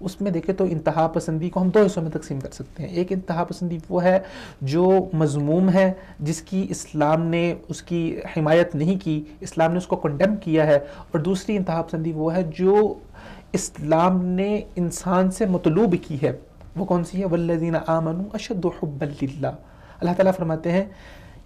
اس میں دیکھیں تو انتہا پسندی کو ہم دو حصوں میں تقسیم کر سکتے ہیں. ایک انتہا پسندی وہ ہے جو مذموم ہے، جس کی اسلام نے اس کی حمایت نہیں کی، اسلام نے اس کو کنڈیم کیا ہے. اور دوسری انتہا پسندی وہ ہے جو اسلام نے انسان سے مطلوب کی ہے. وہ کون سی ہے؟ والذین آمنوا اشد حبا للہ. اللہ تعالیٰ فرماتے ہیں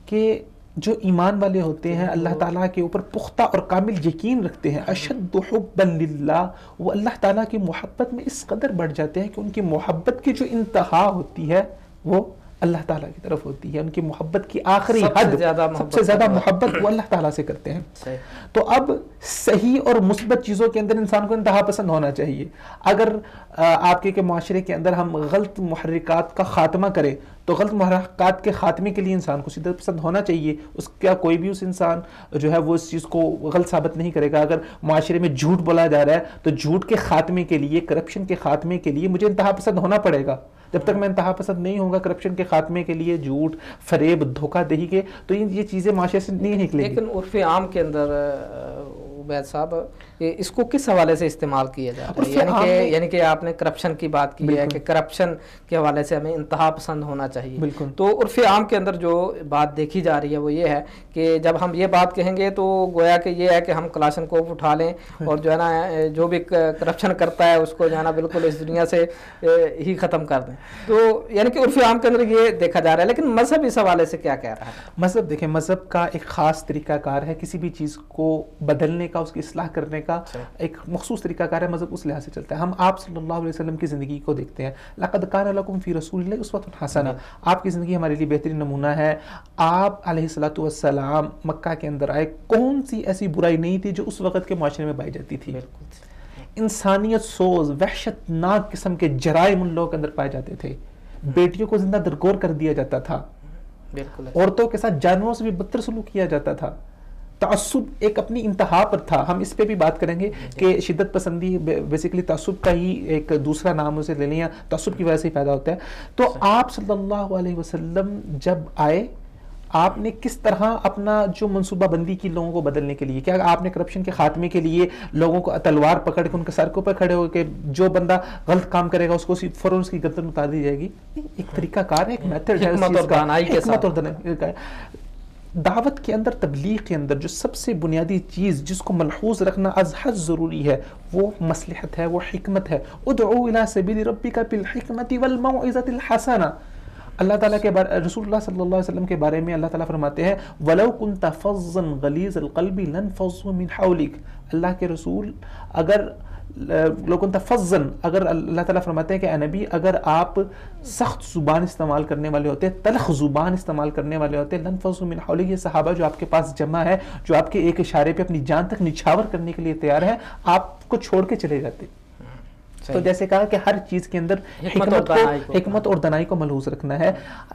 کہ جو ایمان والے ہوتے ہیں، اللہ تعالیٰ کے اوپر پختہ اور کامل یقین رکھتے ہیں، اشد حبا للہ، وہ اللہ تعالیٰ کی محبت میں اس قدر بڑھ جاتے ہیں کہ ان کی محبت کی جو انتہا ہوتی ہے وہ اللہ تعالیٰ کی طرف ہوتی ہے. ان کی محبت کی آخری حد، سب سے زیادہ محبت وہ اللہ تعالیٰ سے کرتے ہیں. تو اب صحیح اور مثبت چیزوں کے اندر انسان کو انتہا پسند ہونا چاہیے. اگر آپ کے معاشرے کے اندر ہم غلط محرکات کا خاتمہ کریں تو غلط محرکات کے خاتمے کے لیے انسان کو شدت پسند ہونا چاہیے. اس کا کوئی بھی اس انسان جو ہے وہ اس چیز کو غلط ثابت نہیں کرے گا. اگر معاشرے میں جھوٹ بولا جا رہا ہے تو جھوٹ کے خاتمے کے لیے، کرپشن کے خاتمے کے لیے مجھے انتہا پسند ہونا پڑے گا. جب تک میں انتہا پسند نہیں ہوگا کرپشن کے خاتمے کے لیے، جھوٹ، فریب، دھوکہ دہی کے، تو یہ چیزیں معاشرے سے نہیں نکلیں گی. لیکن عرف عام کے اندر عبید صاحب اس کو کس حوالے سے استعمال کیا جاتا ہے؟ یعنی کہ آپ نے کرپشن کی بات کی ہے کہ کرپشن کے حوالے سے ہمیں انتہا پسند ہونا چاہیے. تو عرف عام کے اندر جو بات دیکھی جا رہی ہے وہ یہ ہے کہ جب ہم یہ بات کہیں گے تو گویا کہ یہ ہے کہ ہم کلاشنکوف اٹھا لیں اور جو ہے نا جو بھی کرپشن کرتا ہے اس کو جو ہے نا بالکل اس دنیا سے ہی ختم کر دیں. تو یعنی کہ عرف عام کے اندر یہ دیکھا جا رہا ہے. لیکن مذہب اس حوالے سے کیا کہہ رہا ہے؟ مذہب دیکھیں، مذہب کا ایک خاص طریقہ کار ہے کسی بھی چیز کو بدلنے کا، اس کی اصلاح کرنے کا ایک مخصوص طریقہ کار ہے. مذہب اس لحاظ سے چلتا ہے. ہم آپ صلی اللہ علیہ وسلم کی زندگی کو دیکھتے ہیں. لقد کان لکم فی رسول اللہ اسوۃ حسنہ. آپ کی زندگی ہمارے لیے بہترین نمونہ ہے. آپ علیہ الصلوۃ والسلام مکہ کے اندر آئے، کون سی ایسی برائی نہیں تھی جو اس وقت کے معاشرے میں پائی جاتی تھی. انسانیت سوز، وحشت ناک قسم کے جرائم ان لوگوں کے اندر پائے جاتے تھے. بیٹیوں کو زندہ درگور کر دیا جاتا تھا. عورتوں کے ساتھ جانوروں سے بھی بدتر سلوک کیا جاتا تھا. تعصب ایک اپنی انتہا پر تھا. ہم اس پہ بھی بات کریں گے کہ شدت پسندی بیسیکلی تعصب کا ہی ایک دوسرا نام اسے لے لیں، یا تعصب کی وجہ سے ہی پیدا ہوتا ہے. تو آپ صلی اللہ علیہ وسلم جب آئے، آپ نے کس طرح اپنا جو منصوبہ بندی کی لوگوں کو بدلنے کے لیے، کیا آپ نے کرپشن کے خاتمے کے لیے لوگوں کو تلوار پکڑ کے ان کے سر کے اوپر کھڑے ہو کے جو بندہ غلط کام کرے گا اس کو فوراً اس کی گردن اتار دی جائے گی؟ ایک طریقہ کار ہے، ایک میتھڈ ہے. حکمت اور دانائی کا دعوت کے اندر، تبلیغ کے اندر جو سب سے بنیادی چیز جس کو ملحوظ رکھنا از حد ضروری ہے وہ مصلحت ہے، وہ حکمت ہے. ادعو الی سبیل ربک بالحکمت والموعظۃ الحسنہ. اللہ تعالیٰ کے بارے، رسول اللہ صلی اللہ علیہ وسلم کے بارے میں اللہ تعالیٰ فرماتے ہیں وَلَوْ كُنْتَ فَظًّا غَلِيظَ الْقَلْبِ لَانْفَضُّوا مِنْ حَوْلِكَ. اللہ کے رسول اگر اگر اللہ تعالیٰ فرماتے ہیں کہ اے نبی، اگر آپ سخت زبان استعمال کرنے والے ہوتے، تلخ زبان استعمال کرنے والے ہوتے، لَانْفَضُّوا مِنْ حَوْلِكَ، یہ صحابہ جو آپ کے پاس جمع ہے، جو آپ کے ایک اشارے پہ اپنی جان تک نچھاور کرنے کے لیے تیار ہے، آپ کو چھوڑ کے چلے جاتے. تو جیسے کہا کہ ہر چیز کے اندر حکمت اور دانائی کو ملحوظ رکھنا ہے.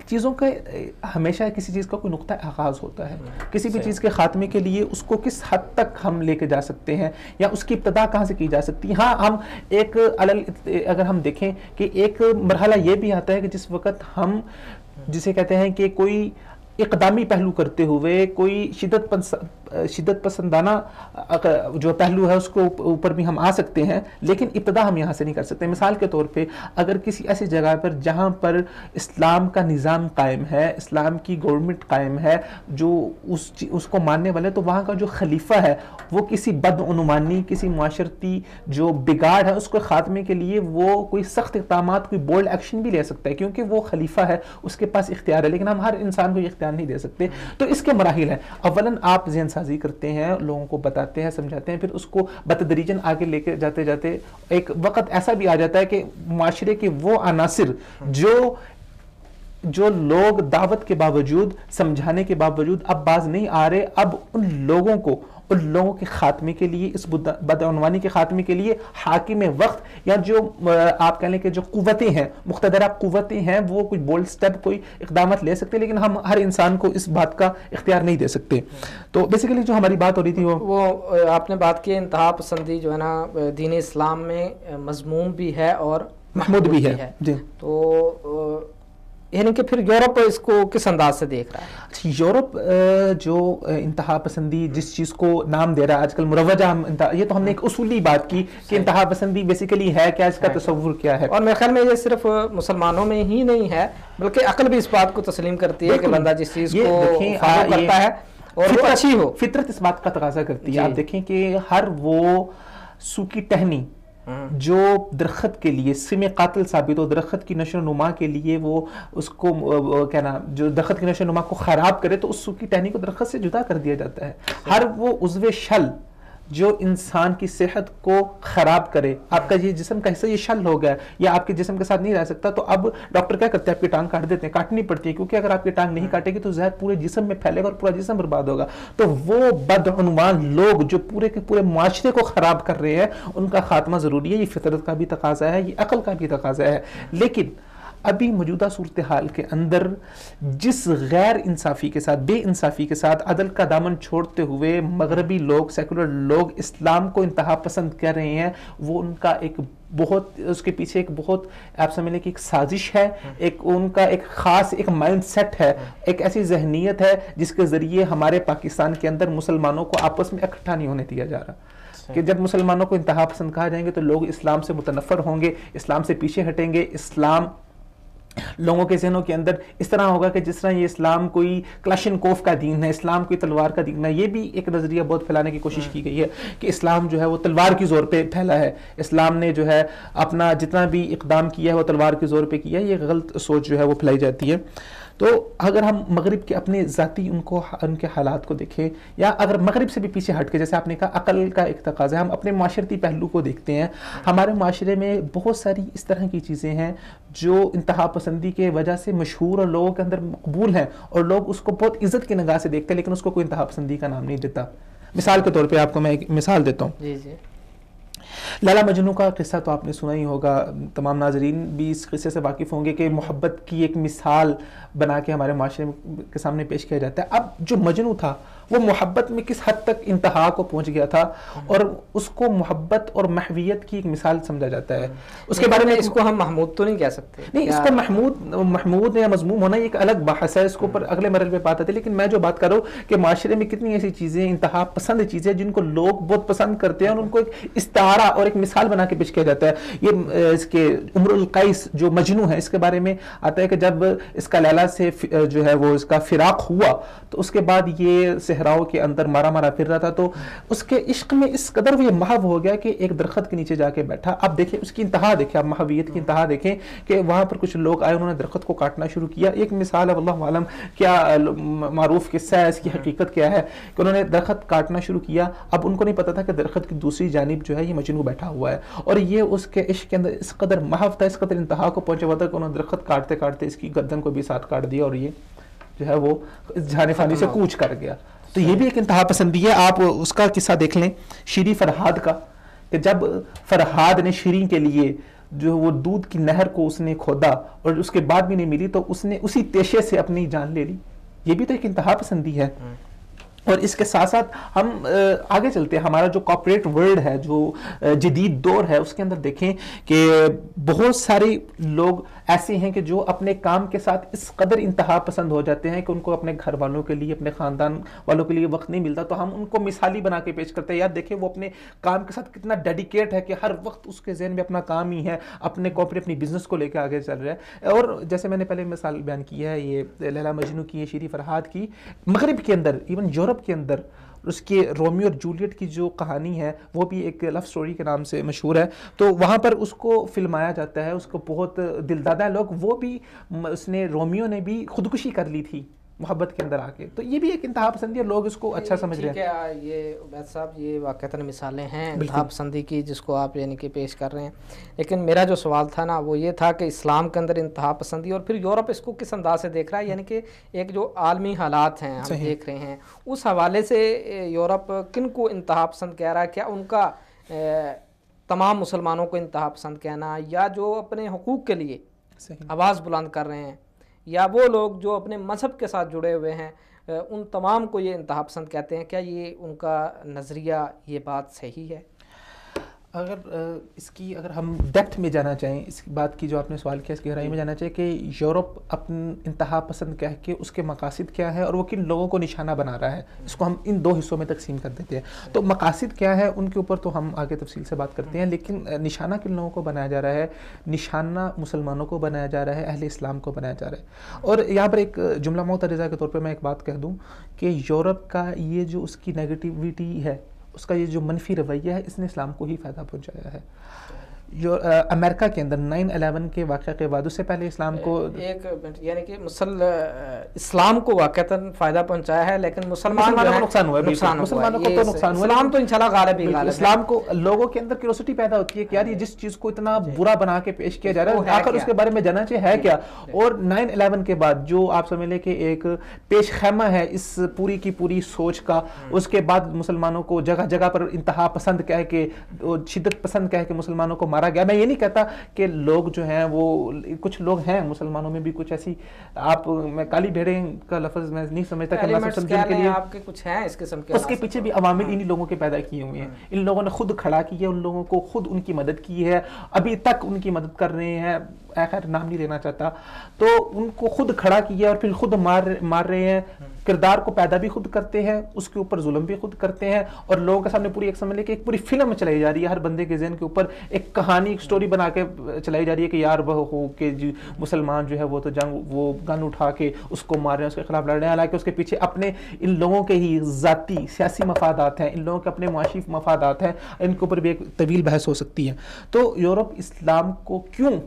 چیزوں کا ہمیشہ کسی چیز کا کوئی نقطہ آغاز ہوتا ہے. کسی بھی چیز کے خاتمے کے لیے اس کو کس حد تک ہم لے کے جا سکتے ہیں یا اس کی ابتدا کہاں سے کی جا سکتی ہے. ہاں، ہم ایک اگر ہم دیکھیں کہ ایک مرحلہ یہ بھی آتا ہے کہ جس وقت ہم جسے کہتے ہیں کہ کوئی اقدامی پہلو کرتے ہوئے کوئی شدت پسندانہ جو پہلو ہے اس کو اوپر بھی ہم آ سکتے ہیں، لیکن ابتدا ہم یہاں سے نہیں کر سکتے. مثال کے طور پہ اگر کسی ایسی جگہ پر جہاں پر اسلام کا نظام قائم ہے، اسلام کی گورنمنٹ قائم ہے، جو اس کو ماننے والے، تو وہاں کا جو خلیفہ ہے وہ کسی بدعنوانی، کسی معاشرتی جو بگاڑ ہے اس کو خاتمے کے لیے وہ کوئی سخت اقدامات، کوئی بولڈ ایکشن بھی لے سکتا ہے کیونکہ وہ خلیفہ ہے، اس کے پاس اختیار ہے. لیکن ہم ہر انسان کو یہ اختیار نہیں دے سکتے. تو اس کے مراحل ہیں. اولاً آپ ذہن سازی کرتے ہیں، لوگوں کو بتاتے ہیں، سمجھاتے ہیں، پھر اس کو بتدریجاً آگے لے کے جاتے جاتے ایک وقت ایسا بھی آ جاتا ہے کہ معاشرے کے وہ عناصر جو لوگ دعوت کے باوجود، سمجھانے کے باوجود اب باز نہیں آ رہے، اب ان لوگوں کے خاتمے کے لیے، اس بدعنوانی کے خاتمے کے لیے حاکم وقت یا جو آپ کہہ لیں کہ جو قوتیں ہیں، مقتدرہ قوتیں ہیں، وہ کوئی بولڈ سٹیپ، کوئی اقدامات لے سکتے، لیکن ہم ہر انسان کو اس بات کا اختیار نہیں دے سکتے. تو بیسیکلی جو ہماری بات ہو رہی تھی وہ آپ نے بات کی انتہا پسندی جو ہے نا دین اسلام میں مذموم بھی ہے اور محمود بھی ہے. جی. تو یعنی کہ پھر یورپ اس کو کس انداز سے دیکھ رہا ہے؟ یورپ جو انتہا پسندی جس چیز کو نام دے رہا ہے آج کل مروجہ، یہ تو ہم نے ایک اصولی بات کی کہ انتہا پسندی بیسیکلی ہے کیا، اس کا تصور کیا ہے. اور میرے خیال میں یہ صرف مسلمانوں میں ہی نہیں ہے بلکہ عقل بھی اس بات کو تسلیم کرتی ہے کہ بندہ جس چیز کو فالو کرتا ہے اور وہ اچھی ہو، فطرت اس بات کا تقاضا کرتی ہے. آپ دیکھیں کہ ہر وہ سوکھی ٹہنی جو درخت کے لیے سم قاتل ثابت ہو، درخت کی نشو و نما کے لیے وہ اس کو کیا نا جو درخت کی نشو و نما کو خراب کرے تو اس سوکھی ٹہنی کو درخت سے جدا کر دیا جاتا ہے. ہر وہ عضو شل جو انسان کی صحت کو خراب کرے، آپ کا یہ جسم کا حصہ یہ شل ہو گیا یا آپ کے جسم کے ساتھ نہیں رہ سکتا، تو اب ڈاکٹر کیا کرتے ہیں؟ آپ کی ٹانگ کاٹ دیتے ہیں. کاٹنی پڑتی ہے کیونکہ اگر آپ کی ٹانگ نہیں کاٹے گی تو زہر پورے جسم میں پھیلے گا اور پورا جسم برباد ہوگا. تو وہ بدعنوان لوگ جو پورے کے پورے معاشرے کو خراب کر رہے ہیں ان کا خاتمہ ضروری ہے. یہ فطرت کا بھی تقاضا ہے، یہ عقل کا بھی تقاضا ہے. لیکن ابھی موجودہ صورتحال کے اندر جس غیر انصافی کے ساتھ، بے انصافی کے ساتھ عدل کا دامن چھوڑتے ہوئے مغربی لوگ، سیکولر لوگ اسلام کو انتہا پسند کر رہے ہیں، وہ ان کا ایک بہت، اس کے پیچھے ایک بہت آپ سمجھ لیں کہ ایک سازش ہے، ایک ان کا ایک خاص ایک مائنڈ سیٹ ہے، ایک ایسی ذہنیت ہے جس کے ذریعے ہمارے پاکستان کے اندر مسلمانوں کو آپس میں اکٹھا نہیں ہونے دیا جا رہا. کہ جب مسلمانوں کو انتہا پسند کہا جائیں گے تو لوگ اسلام سے متنفر ہوں گے، اسلام سے پیچھے ہٹیں گے. اسلام لوگوں کے ذہنوں کے اندر اس طرح ہوگا کہ جس طرح یہ اسلام کوئی کلاشنکوف کا دین ہے، اسلام کوئی تلوار کا دین ہے. یہ بھی ایک نظریہ بہت پھیلانے کی کوشش کی گئی ہے کہ اسلام جو ہے وہ تلوار کی زور پہ پھیلا ہے، اسلام نے جو ہے اپنا جتنا بھی اقدام کیا ہے وہ تلوار کی زور پہ کیا ہے. یہ غلط سوچ جو ہے وہ پھیلائی جاتی ہے. تو اگر ہم مغرب کے اپنے ذاتی ان کے حالات کو دیکھیں، یا اگر مغرب سے بھی پیچھے ہٹ کے، جیسے آپ نے کہا عقل کا ایک تقاضا ہے، ہم اپنے معاشرتی پہلو کو دیکھتے ہیں. ہمارے معاشرے میں بہت ساری اس طرح کی چیزیں ہیں جو انتہا پسندی کے وجہ سے مشہور اور لوگوں کے اندر مقبول ہیں اور لوگ اس کو بہت عزت کی نگاہ سے دیکھتے ہیں، لیکن اس کو کوئی انتہا پسندی کا نام نہیں دیتا. مثال کے طور پہ آپ کو میں ایک مثال دیتا ہوں. لیلا مجنو کا قصہ تو آپ نے سنا ہی ہوگا، تمام ناظرین بھی اس قصے سے واقف ہوں گے کہ محبت کی ایک مثال بنا کے ہمارے معاشرے کے سامنے پیش کیا جاتا ہے. اب جو مجنو تھا وہ محبت میں کس حد تک انتہا کو پہنچ گیا تھا اور اس کو محبت اور محویت کی ایک مثال سمجھا جاتا ہے. اس کے بارے میں اس کو ہم محمود تو نہیں کہہ سکتے، نہیں، اس کو محمود یا مذموم ہونا ایک الگ بحث ہے، اس کو اوپر اگلے مرحلے پہ بات آتی ہے. لیکن میں جو بات کر رہا ہوں کہ معاشرے میں کتنی ایسی چیزیں انتہا پسند چیزیں جن کو لوگ بہت پسند کرتے ہیں اور ان کو ایک استعارہ اور ایک مثال بنا کے پیش کیا جاتا ہے. یہ اس کے عمر القیس جو مجنو ہے، اس کے بارے میں آتا ہے کہ جب اس کا لیلا سے جو ہے وہ اس کا فراق ہوا تو اس کے بعد یہ صحراؤں کے اندر مارا پھر رہا تھا، تو اس کے عشق میں اس قدر وہ محو ہو گیا کہ ایک درخت کے نیچے جا کے بیٹھا. اب دیکھیں اس کی انتہا، دیکھیں آپ محویت کی انتہا دیکھیں کہ وہاں پر کچھ لوگ آئے، انہوں نے درخت کو کاٹنا شروع کیا. ایک مثال ہے، واللہ عالم کیا معروف قصہ ہے، اس کی حقیقت کیا ہے کہ انہوں نے درخت کاٹنا شروع کیا. اب ان کو نہیں پتا تھا کہ درخت کی دوسری جانب جو ہے یہ مجنو بیٹھا ہوا ہے اور یہ اس کے عشق کے اندر اس قدر محو تھا، اس قدر انتہا کو پہنچا ہوا تھا کہ انہوں نے درخت کاٹتے کاٹتے اس کی گردن کو بھی ساتھ کاٹ دیا اور یہ جو ہے وہ جہان فانی سے کوچ کر گیا. تو یہ بھی ایک انتہا پسندی ہے. آپ اس کا قصہ دیکھ لیں شیریں فرہاد کا، کہ جب فرہاد نے شیریں کے لیے جو وہ دودھ کی نہر کو اس نے کھودا اور اس کے بعد بھی نہیں ملی تو اس نے اسی تیشے سے اپنی جان لے لی. یہ بھی تو ایک انتہا پسندی ہے. اور اس کے ساتھ ساتھ ہم آگے چلتے ہیں، ہمارا جو کارپوریٹ ورلڈ ہے، جو جدید دور ہے، اس کے اندر دیکھیں کہ بہت سارے لوگ ایسے ہیں کہ جو اپنے کام کے ساتھ اس قدر انتہا پسند ہو جاتے ہیں کہ ان کو اپنے گھر والوں کے لیے، اپنے خاندان والوں کے لیے وقت نہیں ملتا. تو ہم ان کو مثالی بنا کے پیش کرتے ہیں، یار دیکھیں وہ اپنے کام کے ساتھ کتنا ڈیڈیکیٹ ہے کہ ہر وقت اس کے ذہن میں اپنا کام ہی ہے، اپنے کارپوریٹ اپنی بزنس کو لے کے آگے چل رہا ہے. اور جیسے میں نے پہلے مثال بیان کی ہے یہ لیلا مجنو کی، یہ شیریں فرہاد کی، مغرب کے اندر ایون یورپ کے اندر اس کے رومیو اور جولیٹ کی جو کہانی ہے وہ بھی ایک لو سٹوری کے نام سے مشہور ہے. تو وہاں پر اس کو فلمایا جاتا ہے، اس کو بہت دلدادہ ہے لوگ. وہ بھی اس نے، رومیو نے بھی خودکشی کر لی تھی محبت کے اندر آ کے. تو یہ بھی ایک انتہا پسندی ہے، لوگ اس کو اچھا سمجھ رہے ہیں. یہ عبید صاحب یہ واقعتاً مثالیں ہیں انتہا پسندی کی جس کو آپ یعنی کہ پیش کر رہے ہیں. لیکن میرا جو سوال تھا نا وہ یہ تھا کہ اسلام کے اندر انتہا پسندی اور پھر یورپ اس کو کس انداز سے دیکھ رہا ہے، یعنی کہ ایک جو عالمی حالات ہیں ہم دیکھ رہے ہیں اس حوالے سے یورپ کن کو انتہا پسند کہہ رہا ہے؟ کیا ان کا تمام مسلمانوں کو انتہا پسند کہنا، یا جو اپنے حقوق کے لیے آواز بلند کر رہے ہیں، یا وہ لوگ جو اپنے مذہب کے ساتھ جڑے ہوئے ہیں ان تمام کو یہ انتہا پسند کہتے ہیں؟ کیا یہ ان کا نظریہ، یہ بات صحیح ہے؟ اگر ہم ڈیپتھ میں جانا چاہیں اس بات کی جو آپ نے سوال کیا، اس کی گہرائی میں جانا چاہیے کہ یورپ اپنے انتہا پسند کہہ کے اس کے مقاصد کیا ہے اور وہ کن لوگوں کو نشانہ بنا رہا ہے، اس کو ہم ان دو حصوں میں تقسیم کر دیتے ہیں. تو مقاصد کیا ہے ان کے اوپر تو ہم آگے تفصیل سے بات کرتے ہیں، لیکن نشانہ کن لوگوں کو بنایا جا رہا ہے؟ نشانہ مسلمانوں کو بنایا جا رہا ہے، اہل اسلام کو بنایا جا رہا ہے. اور یہاں پر ایک جملہ معترضہ کے طور پہ میں ایک بات کہہ دوں کہ یورپ کا یہ جو اس کی نیگیٹیوٹی ہے، اس کا یہ جو منفی رویہ ہے، اس نے اسلام کو ہی فائدہ پہنچایا ہے. جو امریکہ کے اندر 9/11 کے واقعہ کے بعد، اس سے پہلے اسلام کو ایک منٹ، یعنی کہ اسلام کو واقعتاً فائدہ پہنچایا ہے، لیکن مسلمانوں کو نقصان ہوا ہے. مسلمانوں کو تو نقصان ہوا. اسلام تو انشاءاللہ غالب ہی غالب ہے. اسلام کو لوگوں کے اندر کیوریوسٹی پیدا ہوتی ہے کہ یار یہ جس چیز کو اتنا برا بنا کے پیش کیا جا رہا ہے، آخر اس کے بارے میں جاننا چاہیے ہے کیا. اور 9/11 کے بعد جو آپ سمجھ لیں کہ ایک پیش خیمہ ہے اس پوری کی پوری سوچ کا، اس کے بعد مسلمانوں کو جگہ جگہ پر انتہا پسند کہہ کے، شدت پسند کہہ کے مسلمانوں کو مارا گیا. میں یہ نہیں کہتا کہ لوگ جو ہیں وہ، کچھ لوگ ہیں مسلمانوں میں بھی کچھ ایسی، میں کالی بھیڑیں کا لفظ میں نہیں سمجھتا کہ اللہ سمجھنے کے لیے آپ کے کچھ ہیں اس قسم کے، اس کے پیچھے بھی عوامل انہی لوگوں کے پیدا کیے ہوئے ہیں. ان لوگوں نے خود کھڑا کی ہے، ان لوگوں کو خود ان کی مدد کی ہے، ابھی تک ان کی مدد کر رہے ہیں. خیر نام نہیں لینا چاہتا. تو ان کو خود کھڑا کیا اور پھر خود مار رہے ہیں. کردار کو پیدا بھی خود کرتے ہیں، اس کے اوپر ظلم بھی خود کرتے ہیں، اور لوگوں کے سامنے پوری ایک سمجھ لے کہ ایک پوری فلم چلائی جا رہی ہے. ہر بندے کے ذہن کے اوپر ایک کہانی، ایک سٹوری بنا کے چلائی جا رہی ہے کہ یار وہ ہو کہ مسلمان جو ہے وہ تو وہ گن اٹھا کے اس کو مار رہے ہیں، اس کے خلاف لڑ رہے ہیں. حالانکہ اس کے پیچھے اپنے ان لوگوں کے ہی ذاتی سیاسی مفادات ہیں، ان لوگوں کے اپنے معاشی مفادات ہیں. ان کے اوپر بھی ایک طویل بحث ہو سکتی ہے. تو یورپ اسلام کو کیوں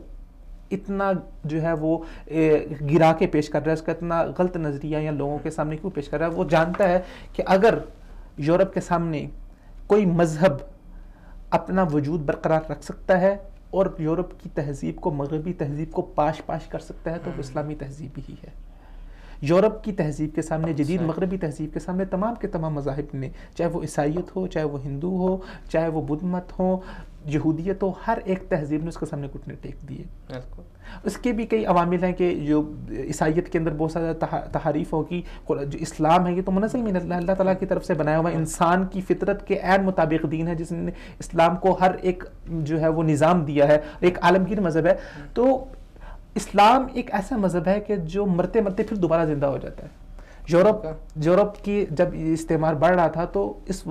اتنا جو ہے وہ گرا کے پیش کر رہا ہے، اس کا اتنا غلط نظریہ یا لوگوں کے سامنے کیوں پیش کر رہا ہے؟ وہ جانتا ہے کہ اگر یورپ کے سامنے کوئی مذہب اپنا وجود برقرار رکھ سکتا ہے اور یورپ کی تہذیب کو، مغربی تہذیب کو پاش کر سکتا ہے، تو وہ اسلامی تہذیب ہی ہے. یورپ کی تہذیب کے سامنے، جدید مغربی تہذیب کے سامنے تمام کے تمام مذاہب نے، چاہے وہ عیسائیت ہو، چاہے وہ ہندو ہو، چاہے وہ بدھ مت ہو، یہودیت ہو، ہر ایک تہذیب نے اس کے سامنے گھٹنے ٹیک دیے. اس کے بھی کئی عوامل ہیں کہ جو عیسائیت کے اندر بہت زیادہ تحریف ہوگی. جو اسلام ہے یہ تو منزل من اللہ تعالیٰ کی طرف سے بنایا ہوا انسان کی فطرت کے عین مطابق دین ہے، جس نے اسلام کو ہر ایک جو ہے وہ نظام دیا ہے، ایک عالمگیر مذہب ہے. تو اسلام ایک ایسا مذہب ہے کہ جو مرتے مرتے پھر دوبارہ زندہ ہو جاتا ہے. یورپ کی جب استعمار بڑھ رہا تھا تو اس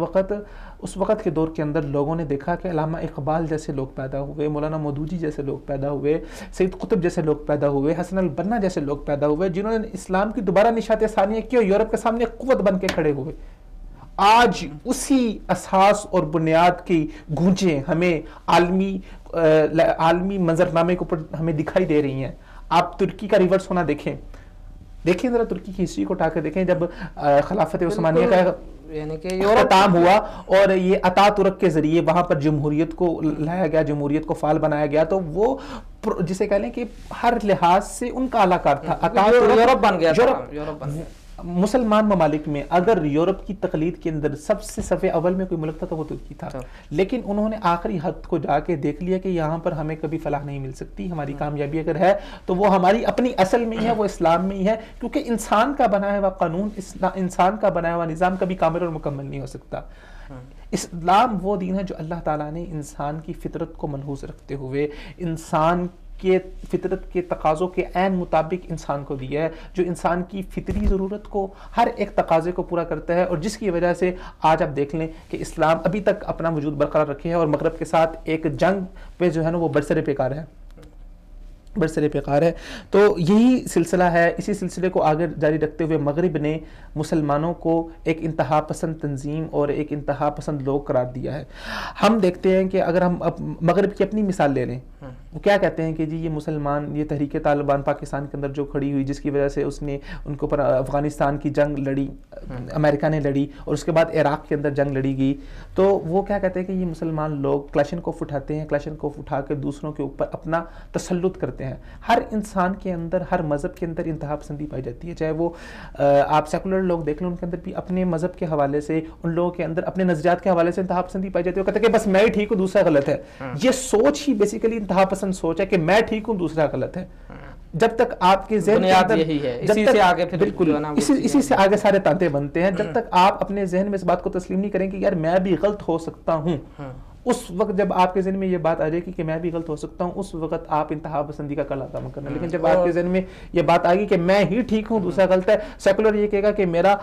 وقت کے دور کے اندر لوگوں نے دیکھا کہ علامہ اقبال جیسے لوگ پیدا ہوئے، مولانا مودودی جیسے لوگ پیدا ہوئے، سید قطب جیسے لوگ پیدا ہوئے، حسن البنا جیسے لوگ پیدا ہوئے، جنہوں نے اسلام کی دوبارہ نشاط ثانیہ کی اور یورپ کے سامنے قوت بن کے کھڑے ہوئے. آج اسی اساس اور بنیاد کی گونجیں ہمیں عالمی منظرنامے کے اوپر ہمیں دکھائی دے رہی ہیں. آپ ترکی کا ریورس ہونا دیکھیں ذرا ترکی کی ہسٹری کو اٹھا کے دیکھیں. جب خلافت عثمانیہ کا یعنی کہ اختتام ہوا اور یہ اتا ترک کے ذریعے وہاں پر جمہوریت کو لایا گیا، جمہوریت کو فعال بنایا گیا، تو وہ جسے کہہ لیں کہ ہر لحاظ سے ان کا اعلیٰ کار تھا. یورپ بن گیا. مسلمان ممالک میں اگر یورپ کی تقلید کے اندر سب سے صفحے اول میں کوئی ملک تھا تو وہ ترکی تھا. لیکن انہوں نے آخری حد کو جا کے دیکھ لیا کہ یہاں پر ہمیں کبھی فلاح نہیں مل سکتی. ہماری کامیابی اگر ہے تو وہ ہماری اپنی اصل میں ہی ہے، وہ اسلام میں ہی ہے، کیونکہ انسان کا بنایا ہوا قانون، انسان کا بنایا ہوا نظام کبھی کامل اور مکمل نہیں ہو سکتا. اسلام وہ دین ہے جو اللہ تعالیٰ نے انسان کی فطرت کو ملحوظ رکھتے ہوئے انسان کے فطرت کے تقاضوں کے عین مطابق انسان کو دیا ہے، جو انسان کی فطری ضرورت کو، ہر ایک تقاضے کو پورا کرتا ہے، اور جس کی وجہ سے آج آپ دیکھ لیں کہ اسلام ابھی تک اپنا وجود برقرار رکھے ہے اور مغرب کے ساتھ ایک جنگ پہ جو ہے نا وہ برسر پیکار ہے. تو یہی سلسلہ ہے. اسی سلسلے کو آگے جاری رکھتے ہوئے مغرب نے مسلمانوں کو ایک انتہا پسند تنظیم اور ایک انتہا پسند لوگ قرار دیا ہے. ہم دیکھتے ہیں کہ اگر ہم مغرب کی اپنی مثال لے لیں، وہ کیا کہتے ہیں کہ جی یہ مسلمان، یہ تحریک طالبان پاکستان کے اندر جو کھڑی ہوئی، جس کی وجہ سے اس نے ان کے اوپر افغانستان کی جنگ لڑی، امریکہ نے لڑی، اور اس کے بعد عراق کے اندر جنگ لڑی گئی، تو وہ کیا کہتے ہیں کہ یہ مسلمان لوگ کلاشنکوف اٹھاتے ہیں، کلاشنکوف اٹھا کے دوسروں کے اوپر اپنا تسلط کرتے ہیں. ہر انسان کے اندر، ہر مذہب کے اندر انتہا پسندی پائی جاتی ہے. چاہے وہ آپ سیکولر لوگ دیکھ لیں، ان کے اندر بھی اپنے مذہب کے حوالے سے، ان لوگوں کے اندر اپنے نظریات کے حوالے سے انتہا پسندی پائی جاتی ہے. وہ کہتے ہیں کہ بس میں ہی ٹھیک ہوں، دوسرا غلط ہے. یہ سوچ ہی بیسیکلی انتہا پسند سوچ ہے کہ میں ٹھیک ہوں، دوسرا غلط ہے. جب تک آپ کے ذہن کے اندر اسی سے آگے سارے تانتے بنتے ہیں. جب تک آپ اپنے ذہن میں اس بات کو تسلیم نہیں کریں کہ یار میں بھی غلط ہو سکتا ہوں، اس وقت جب آپ کے ذہن میں یہ بات آ جائے گی کہ میں بھی غلط ہو سکتا ہوں, اس وقت آپ انتہا پسندی کا کلا کام کرنا. لیکن جب آپ کے ذہن میں یہ بات آ گئی کہ میں ہی ٹھیک ہوں, دوسرا غلط ہے, سیکولر یہ کہے گا کہ میرا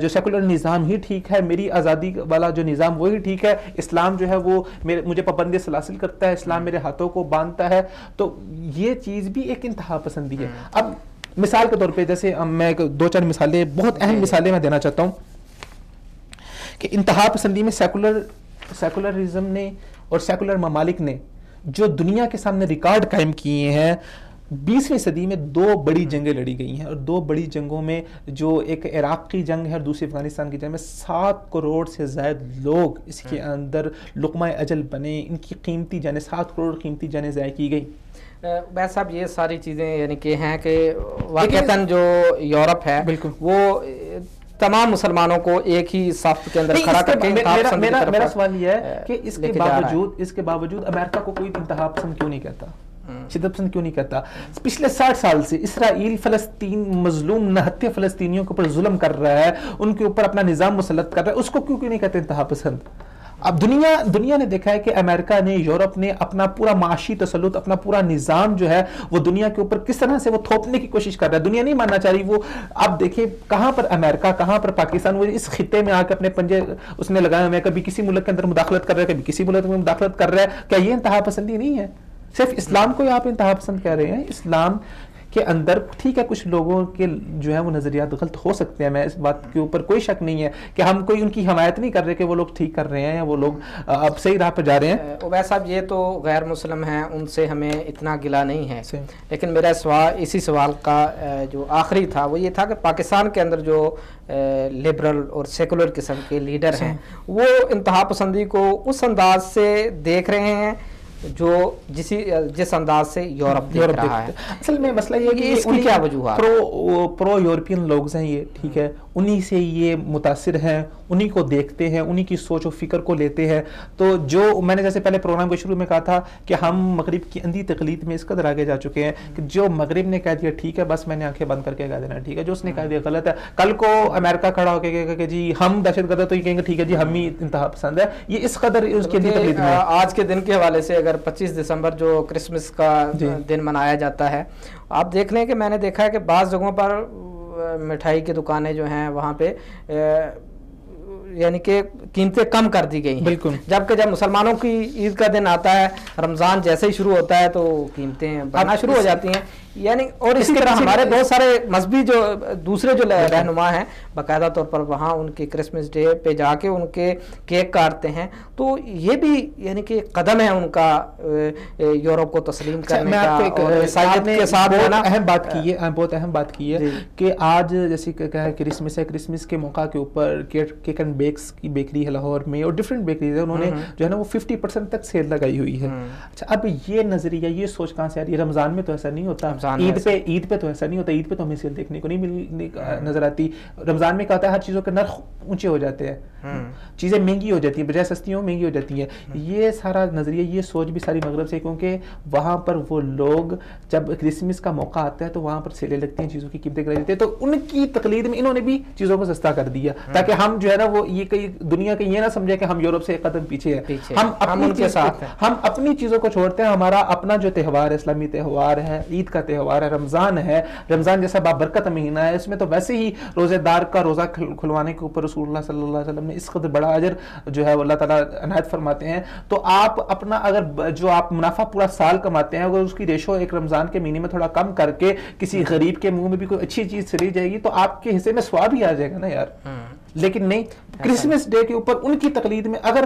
جو سیکولر نظام ہی ٹھیک ہے, میری آزادی والا جو نظام وہی ٹھیک ہے, اسلام جو ہے وہ مجھے پابندی سلاسل کرتا ہے, اسلام میرے ہاتھوں کو باندھتا ہے, تو یہ چیز بھی ایک انتہا پسندی ہے. اب مثال کے طور پہ جیسے میں 2-4 مثالیں, بہت اہم مثالیں میں دینا چاہتا ہوں کہ انتہا پسندی میں سیکولرزم نے اور سیکولر ممالک نے جو دنیا کے سامنے ریکارڈ قائم کیے ہیں, 20ویں صدی میں 2 بڑی جنگیں لڑی گئی ہیں, اور 2 بڑی جنگوں میں جو ایک عراق کی جنگ ہے اور دوسری افغانستان کی جنگ میں 7 کروڑ سے زائد لوگ اس کے اندر لقمہ اجل بنے, ان کی قیمتی جانیں 7 کروڑ قیمتی جانیں ضائع کی گئی. ویسے صاحب یہ ساری چیزیں یعنی کہ ہیں کہ واقعتاً جو یورپ ہے وہ تمام مسلمانوں کو ایک ہی صف کے اندر کھڑا کر کے میرا سوال یہ ہے کہ اس کے باوجود امریکہ کو کوئی انتہا پسند کیوں نہیں کہتا, شدت پسند کیوں نہیں کہتا؟ پچھلے 60 سال سے اسرائیل فلسطین مظلوم نہتے فلسطینیوں کے اوپر ظلم کر رہا ہے, ان کے اوپر اپنا نظام مسلط کر رہا ہے, اس کو کیوں نہیں کہتے انتہا پسند؟ اب دنیا نے دیکھا ہے کہ امریکہ نے, یورپ نے اپنا پورا معاشی تسلط, اپنا پورا نظام جو ہے وہ دنیا کے اوپر کس طرح سے وہ تھوپنے کی کوشش کر رہا ہے. دنیا نہیں ماننا چاہ رہی. وہ آپ دیکھیں کہاں پر امریکہ, کہاں پر پاکستان, وہ اس خطے میں آ کے اپنے پنجے اس نے لگائے ہوئے, کبھی کسی ملک کے اندر مداخلت کر رہا ہے, کبھی کسی ملک میں مداخلت کر رہا ہے. کیا یہ انتہا پسندی نہیں ہے؟ صرف اسلام کو آپ انتہا پسند کہہ رہے ہیں. اسلام کے اندر ٹھیک ہے کچھ لوگوں کے جو ہے وہ نظریات غلط ہو سکتے ہیں, میں اس بات کے اوپر کوئی شک نہیں ہے کہ ہم کوئی ان کی حمایت نہیں کر رہے کہ وہ لوگ ٹھیک کر رہے ہیں یا وہ لوگ اب صحیح راہ پہ جا رہے ہیں. عبید صاحب یہ تو غیر مسلم ہیں, ان سے ہمیں اتنا گلہ نہیں ہے, لیکن میرا سوال اسی سوال کا جو آخری تھا وہ یہ تھا کہ پاکستان کے اندر جو لبرل اور سیکولر قسم کے لیڈر ہیں وہ انتہا پسندی کو اس انداز سے دیکھ رہے ہیں جو جس انداز سے یورپ دیکھ رہا ہے. اصل میں مسئلہ یہ ہے کہ اس کی کیا وجوہات پرو یورپین لوگ ہیں یہ, ٹھیک ہے, انہی سے یہ متاثر ہیں, انہی کو دیکھتے ہیں, انہی کی سوچ و فکر کو لیتے ہیں. تو جو میں نے جیسے پہلے پروگرام کے شروع میں کہا تھا کہ ہم مغرب کی اندھی تقلید میں اس قدر آگے جا چکے ہیں کہ جو مغرب نے کہہ دیا ٹھیک ہے بس میں نے آنکھیں بند کر کے کہہ دینا ٹھیک ہے, جو اس نے کہہ دیا غلط ہے. کل کو امریکہ کھڑا ہو کے کہے گا کہ جی ہم دہشت گرد ہے, تو یہ کہیں گے ٹھیک ہے جی ہم ہی انتہا پسند ہے. یہ اس قدر اس کی اندھی تقلید میں. آج کے دن کے حوالے سے اگر 25 دسمبر جو کرسمس کا دن منایا جاتا ہے, آپ دیکھ لیں کہ میں نے دیکھا ہے کہ بعض جگہوں پر مٹھائی کی دکانیں جو ہیں وہاں پہ یعنی کہ قیمتیں کم کر دی گئی ہیں. بالکل. جبکہ جب مسلمانوں کی عید کا دن آتا ہے, رمضان جیسے ہی شروع ہوتا ہے تو قیمتیں بڑھنا شروع ہو جاتی ہیں. یعنی اور اسی طرح ہمارے بہت سارے مذہبی جو دوسرے جو رہنما ہیں باقاعدہ طور پر وہاں ان کے کرسمس ڈے پہ جا کے ان کے کیک کاٹتے ہیں. تو یہ بھی یعنی کہ قدم ہے ان کا یورپ کو تسلیم کرنے کا. اور عیسائیت کے ساتھ بہت اہم بات کی ہے کہ آج جیسے کہ کرسمس ہے, کرسمس کے موقع کے اوپر کیک اینڈ بیکس کی بیکری ہے لاہور میں اور ڈفرینٹ بیکریز ہیں, انہوں نے جو ہے نا وہ 50% تک سیل لگائی ہوئی ہے. اچھا اب یہ نظریہ یہ سوچ کہاں سے آ رہی ہے؟ رمضان میں تو ایسا نہیں ہوتا, عید پہ تو ایسا نہیں ہوتا, عید پہ تو ہمیں سیل دیکھنے کو نہیں نظر آتی. رمضان میں کہا ہے ہر چیزوں کے نرخ اونچے ہو جاتے ہیں, چیزیں مہنگی ہو جاتی ہیں, بجائے سستی ہوں مہنگی ہو جاتی ہیں. یہ سارا نظریہ یہ سوچ بھی ساری مغرب سے, کیونکہ وہاں پر وہ لوگ جب کرسمس کا موقع آتا ہے تو وہاں پر سیلیں لگتی ہیں, چیزوں کی قیمتیں کرائی جاتی ہیں, تو ان کی تقلید میں انہوں نے بھی چیزوں کو سستا کر دیا تاکہ ہم جو ہے نا وہ یہ کئی دنیا کا یہ نہ سمجھے کہ ہم یورپ سے ایک قدم پیچھے ہیں. ہم اپنی چیزوں کو چھوڑتے ہیں. ہمارا اپنا جو تہوار ہے, اسلامی تہوار ہے, عید کا تہوار ہے, رمضان ہے, رمضان جیسا بابرکت مہینہ ہے, اس میں تو ویسے ہی روزے دار کا روزہ کھلوانے کے اوپر رسول اللہ صلی اللہ علیہ وسلم نے اس قدر بڑا اجر جو ہے اللہ تعالیٰ عنایت فرماتے ہیں. تو آپ اپنا اگر جو آپ منافع پورا سال کماتے ہیں اگر اس کی ریشو ایک رمضان کے مہینے میں تھوڑا کم کر کے کسی غریب کے منہ میں بھی کوئی اچھی چیز چلی جائے گی تو آپ کے حصے میں ثواب ہی آ جائے گا نا یار. لیکن نہیں, کرسمس ڈے کے اوپر ان کی تقلید میں اگر,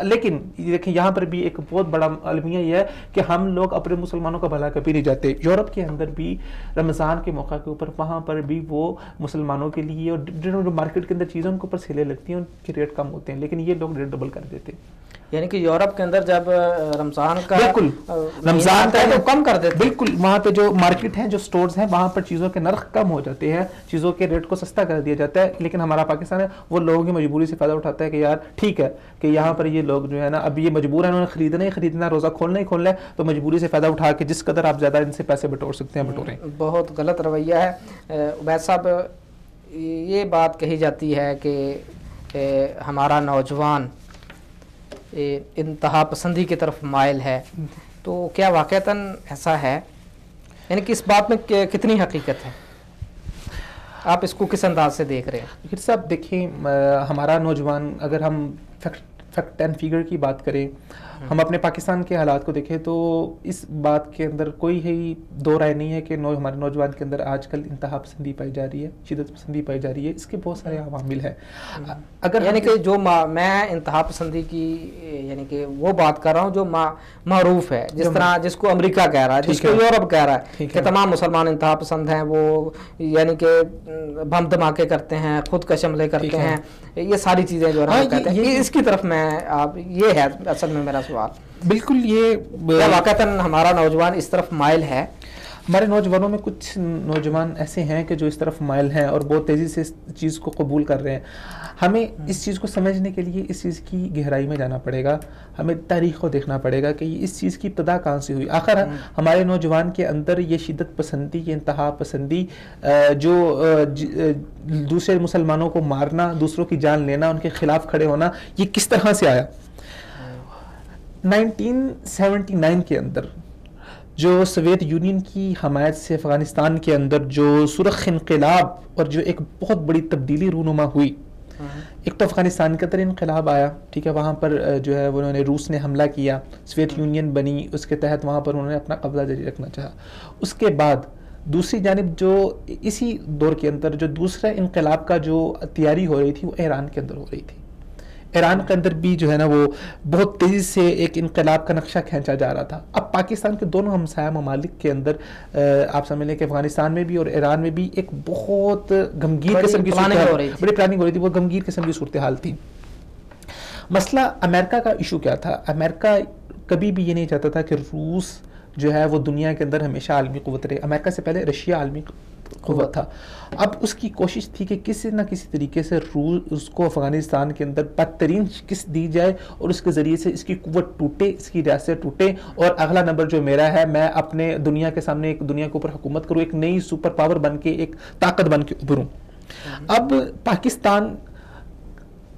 لیکن دیکھیں یہاں پر بھی ایک بہت بڑا المیہ یہ ہے کہ ہم لوگ اپنے مسلمانوں کا بھلا کبھی نہیں جاتے. یورپ کے اندر بھی رمضان کے موقع کے اوپر وہاں پر بھی وہ مسلمانوں کے لیے اور جو مارکیٹ کے اندر چیزوں کے اوپر سیلیں لگتی ہیں ان کے ریٹ کم ہوتے ہیں, لیکن یہ لوگ ریٹ ڈبل کر دیتے ہیں. یعنی کہ یورپ کے اندر جب رمضان کا بالکل رمضان کا تو کم کر دیتے ہیں. بالکل وہاں پہ جو مارکیٹ ہیں, جو سٹورز ہیں, وہاں پر چیزوں کے نرخ کم ہو جاتے ہیں, چیزوں کے ریٹ کو سستا کر دیا جاتا ہے. لیکن ہمارا پاکستان ہے وہ لوگوں کی مجبوری سے فائدہ اٹھاتا ہے کہ یار ٹھیک ہے کہ یہاں پر یہ لوگ جو ہے نا اب یہ مجبور ہیں, انہوں نے خریدنا ہی خریدنا, روزہ کھولنا ہی کھولنا ہے, تو مجبوری سے فائدہ اٹھا کے جس قدر آپ زیادہ ان سے پیسے بٹور سکتے ہیں بٹوریں. بہت غلط رویہ ہے. عبید صاحب یہ بات کہی جاتی ہے کہ ہمارا نوجوان انتہا پسندی کی طرف مائل ہے، تو کیا واقعتاً ایسا ہے؟ یعنی کہ اس بات میں کتنی حقیقت ہے؟ آپ اس کو کس انداز سے دیکھ رہے ہیں؟ پھر صاحب دیکھیں، ہمارا نوجوان، اگر ہم فیکٹ اینڈ فگر کی بات کریں، ہم اپنے پاکستان کے حالات کو دیکھیں تو اس بات کے اندر کوئی ہی دو رائے نہیں ہے کہ ہمارے نوجوان کے اندر آج کل انتہا پسندی پائی جا رہی ہے، شدت پسندی پائی جا رہی ہے. اس کے بہت سارے عوامل ہیں. اگر یعنی کہ جو میں انتہا پسندی کی یعنی کہ وہ بات کر رہا ہوں جو معروف ہے، جس طرح جس کو امریکہ کہہ رہا ہے، جس کو یورپ کہہ رہا ہے کہ تمام مسلمان انتہا پسند ہیں، وہ یعنی کہ بم دھماکے کرتے ہیں، خودکش حملے کرتے ہیں، یہ ساری چیزیں جو ہے کہتے ہیں. اس کی طرف میں یہ ہے اصل میں میرا سوال. بالکل، یہ واقعتاً ہمارا نوجوان اس طرف مائل ہے؟ ہمارے نوجوانوں میں کچھ نوجوان ایسے ہیں کہ جو اس طرف مائل ہیں اور بہت تیزی سے اس چیز کو قبول کر رہے ہیں. ہمیں اس چیز کو سمجھنے کے لیے اس چیز کی گہرائی میں جانا پڑے گا، ہمیں تاریخ کو دیکھنا پڑے گا کہ اس چیز کی ابتدا کہاں سے ہوئی. آخر ہمارے نوجوان کے اندر یہ شدت پسندی، یہ انتہا پسندی، جو دوسرے مسلمانوں کو مارنا، دوسروں کی جان لینا، ان کے خلاف کھڑے ہونا، یہ کس طرح سے آیا؟ 1979 کے اندر جو سوویت یونین کی حمایت سے افغانستان کے اندر جو سرخ انقلاب اور جو ایک بہت بڑی تبدیلی رونما ہوئی. ایک تو افغانستان کے اندر انقلاب آیا، ٹھیک ہے، وہاں پر جو ہے انہوں نے روس نے حملہ کیا، سوویت یونین بنی، اس کے تحت وہاں پر انہوں نے اپنا قبضہ جاری رکھنا چاہا. اس کے بعد دوسری جانب جو اسی دور کے اندر جو دوسرا انقلاب کا جو تیاری ہو رہی تھی وہ ایران کے اندر ہو رہی تھی. ایران کے اندر بھی جو ہے نا وہ بہت تیزی سے ایک انقلاب کا نقشہ کھینچا جا رہا تھا. اب پاکستان کے دونوں ہمسایہ ممالک کے اندر آپ سمجھ لیں کہ افغانستان میں بھی اور ایران میں بھی ایک بہت غمگین قسم کی صورتحال، بڑی پلاننگ ہو رہی تھی، وہ غمگین قسم کی صورتحال تھی. مسئلہ امریکہ کا ایشو کیا تھا؟ امریکہ کبھی بھی یہ نہیں چاہتا تھا کہ روس جو ہے وہ دنیا کے اندر ہمیشہ عالمی قوت رہے. امریکہ سے پہلے رشیا عالمی قوت تھا. اب اس کی کوشش تھی کہ کسی نہ کسی طریقے سے روس کو افغانستان کے اندر بدترین شکست دی جائے اور اس کے ذریعے سے اس کی قوت ٹوٹے، اس کی ریاست ٹوٹے، اور اگلا نمبر جو میرا ہے، میں اپنے دنیا کے سامنے ایک دنیا کے اوپر حکومت کروں، ایک نئی سپر پاور بن کے، ایک طاقت بن کے ابھروں. اب پاکستان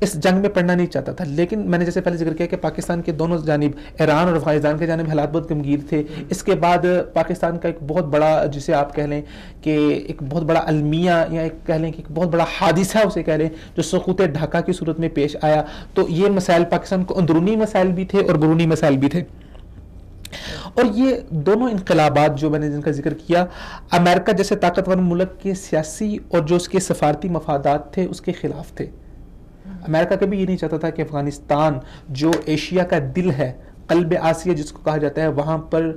اس جنگ میں پڑھنا نہیں چاہتا تھا، لیکن میں نے جیسے پہلے ذکر کیا کہ پاکستان کے دونوں جانب، ایران اور افغانستان کے جانب حالات بہت غمگین تھے. اس کے بعد پاکستان کا ایک بہت بڑا، جسے آپ کہہ لیں کہ ایک بہت بڑا المیہ، یا ایک کہہ لیں کہ ایک بہت بڑا حادثہ اسے کہہ لیں، جو سقوط ڈھاکہ کی صورت میں پیش آیا. تو یہ مسائل پاکستان کو اندرونی مسائل بھی تھے اور بیرونی مسائل بھی تھے. اور یہ دونوں انقلابات جو میں نے جن کا ذکر کیا، امریکہ جیسے طاقتور ملک کے سیاسی اور جو اس کے سفارتی مفادات تھے اس کے خلاف تھے. امریکہ کبھی یہ نہیں چاہتا تھا کہ افغانستان جو ایشیا کا دل ہے، قلب آسیہ جس کو کہا جاتا ہے، وہاں پر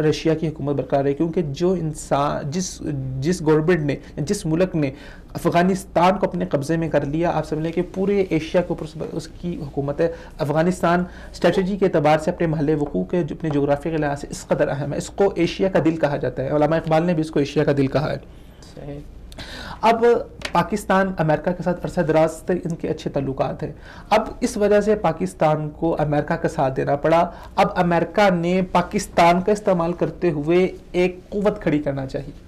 رشیا کی حکومت برقرار رہے. کیونکہ جو انسان، جس گورنمنٹ نے، جس ملک نے افغانستان کو اپنے قبضے میں کر لیا، آپ سمجھ لیں کہ پورے ایشیا کے اوپر اس کی حکومت ہے. افغانستان اسٹریٹجی کے اعتبار سے، اپنے محل وقوع کے، جو اپنے جغرافیہ کے لحاظ سے اس قدر اہم ہے. اس کو ایشیا کا دل کہا جاتا ہے. علامہ اقبال نے بھی اس کو ایشیا کا دل کہا ہے. اب پاکستان امریکہ کے ساتھ عرصہ دراز سے ان کے اچھے تعلقات ہیں. اب اس وجہ سے پاکستان کو امریکہ کا ساتھ دینا پڑا. اب امریکہ نے پاکستان کا استعمال کرتے ہوئے ایک قوت کھڑی کرنا چاہیے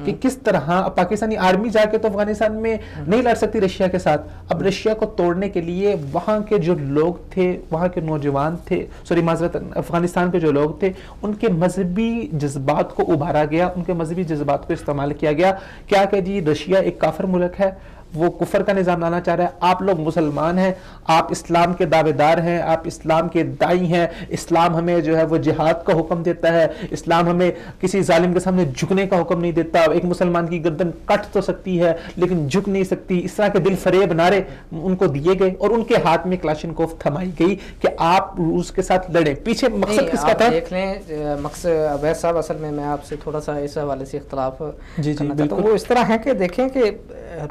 کہ کس طرح پاکستانی آرمی جا کے تو افغانستان میں نہیں لڑ سکتی رشیا کے ساتھ. اب رشیا کو توڑنے کے لیے وہاں کے جو لوگ تھے، وہاں کے نوجوان تھے، معذرت، افغانستان کے جو لوگ تھے، ان کے مذہبی جذبات کو ابھارا گیا، ان کے مذہبی جذبات کو استعمال کیا گیا. کیا کہ جی رشیا ایک کافر ملک ہے، وہ کفر کا نظام لانا چاہ رہا ہے. آپ لوگ مسلمان ہیں، آپ اسلام کے دعوے دار ہیں، آپ اسلام کے دائی ہیں. اسلام ہمیں جو ہے وہ جہاد کا حکم دیتا ہے. اسلام ہمیں کسی ظالم کے سامنے جھکنے کا حکم نہیں دیتا. ایک مسلمان کی گردن کٹ تو سکتی ہے لیکن جھک نہیں سکتی. اس طرح کے دل فریب نعرے ان کو دیے گئے اور ان کے ہاتھ میں کلاشنکوف تھمائی گئی کہ آپ روس کے ساتھ لڑیں. پیچھے مقصد کس کا تھا؟ دیکھ لیں مقصد عبید صاحب، اصل میں آپ سے تھوڑا سا اس حوالے سے اختلاف کرنا چاہتا ہوں. وہ اس طرح ہے کہ دیکھیں کہ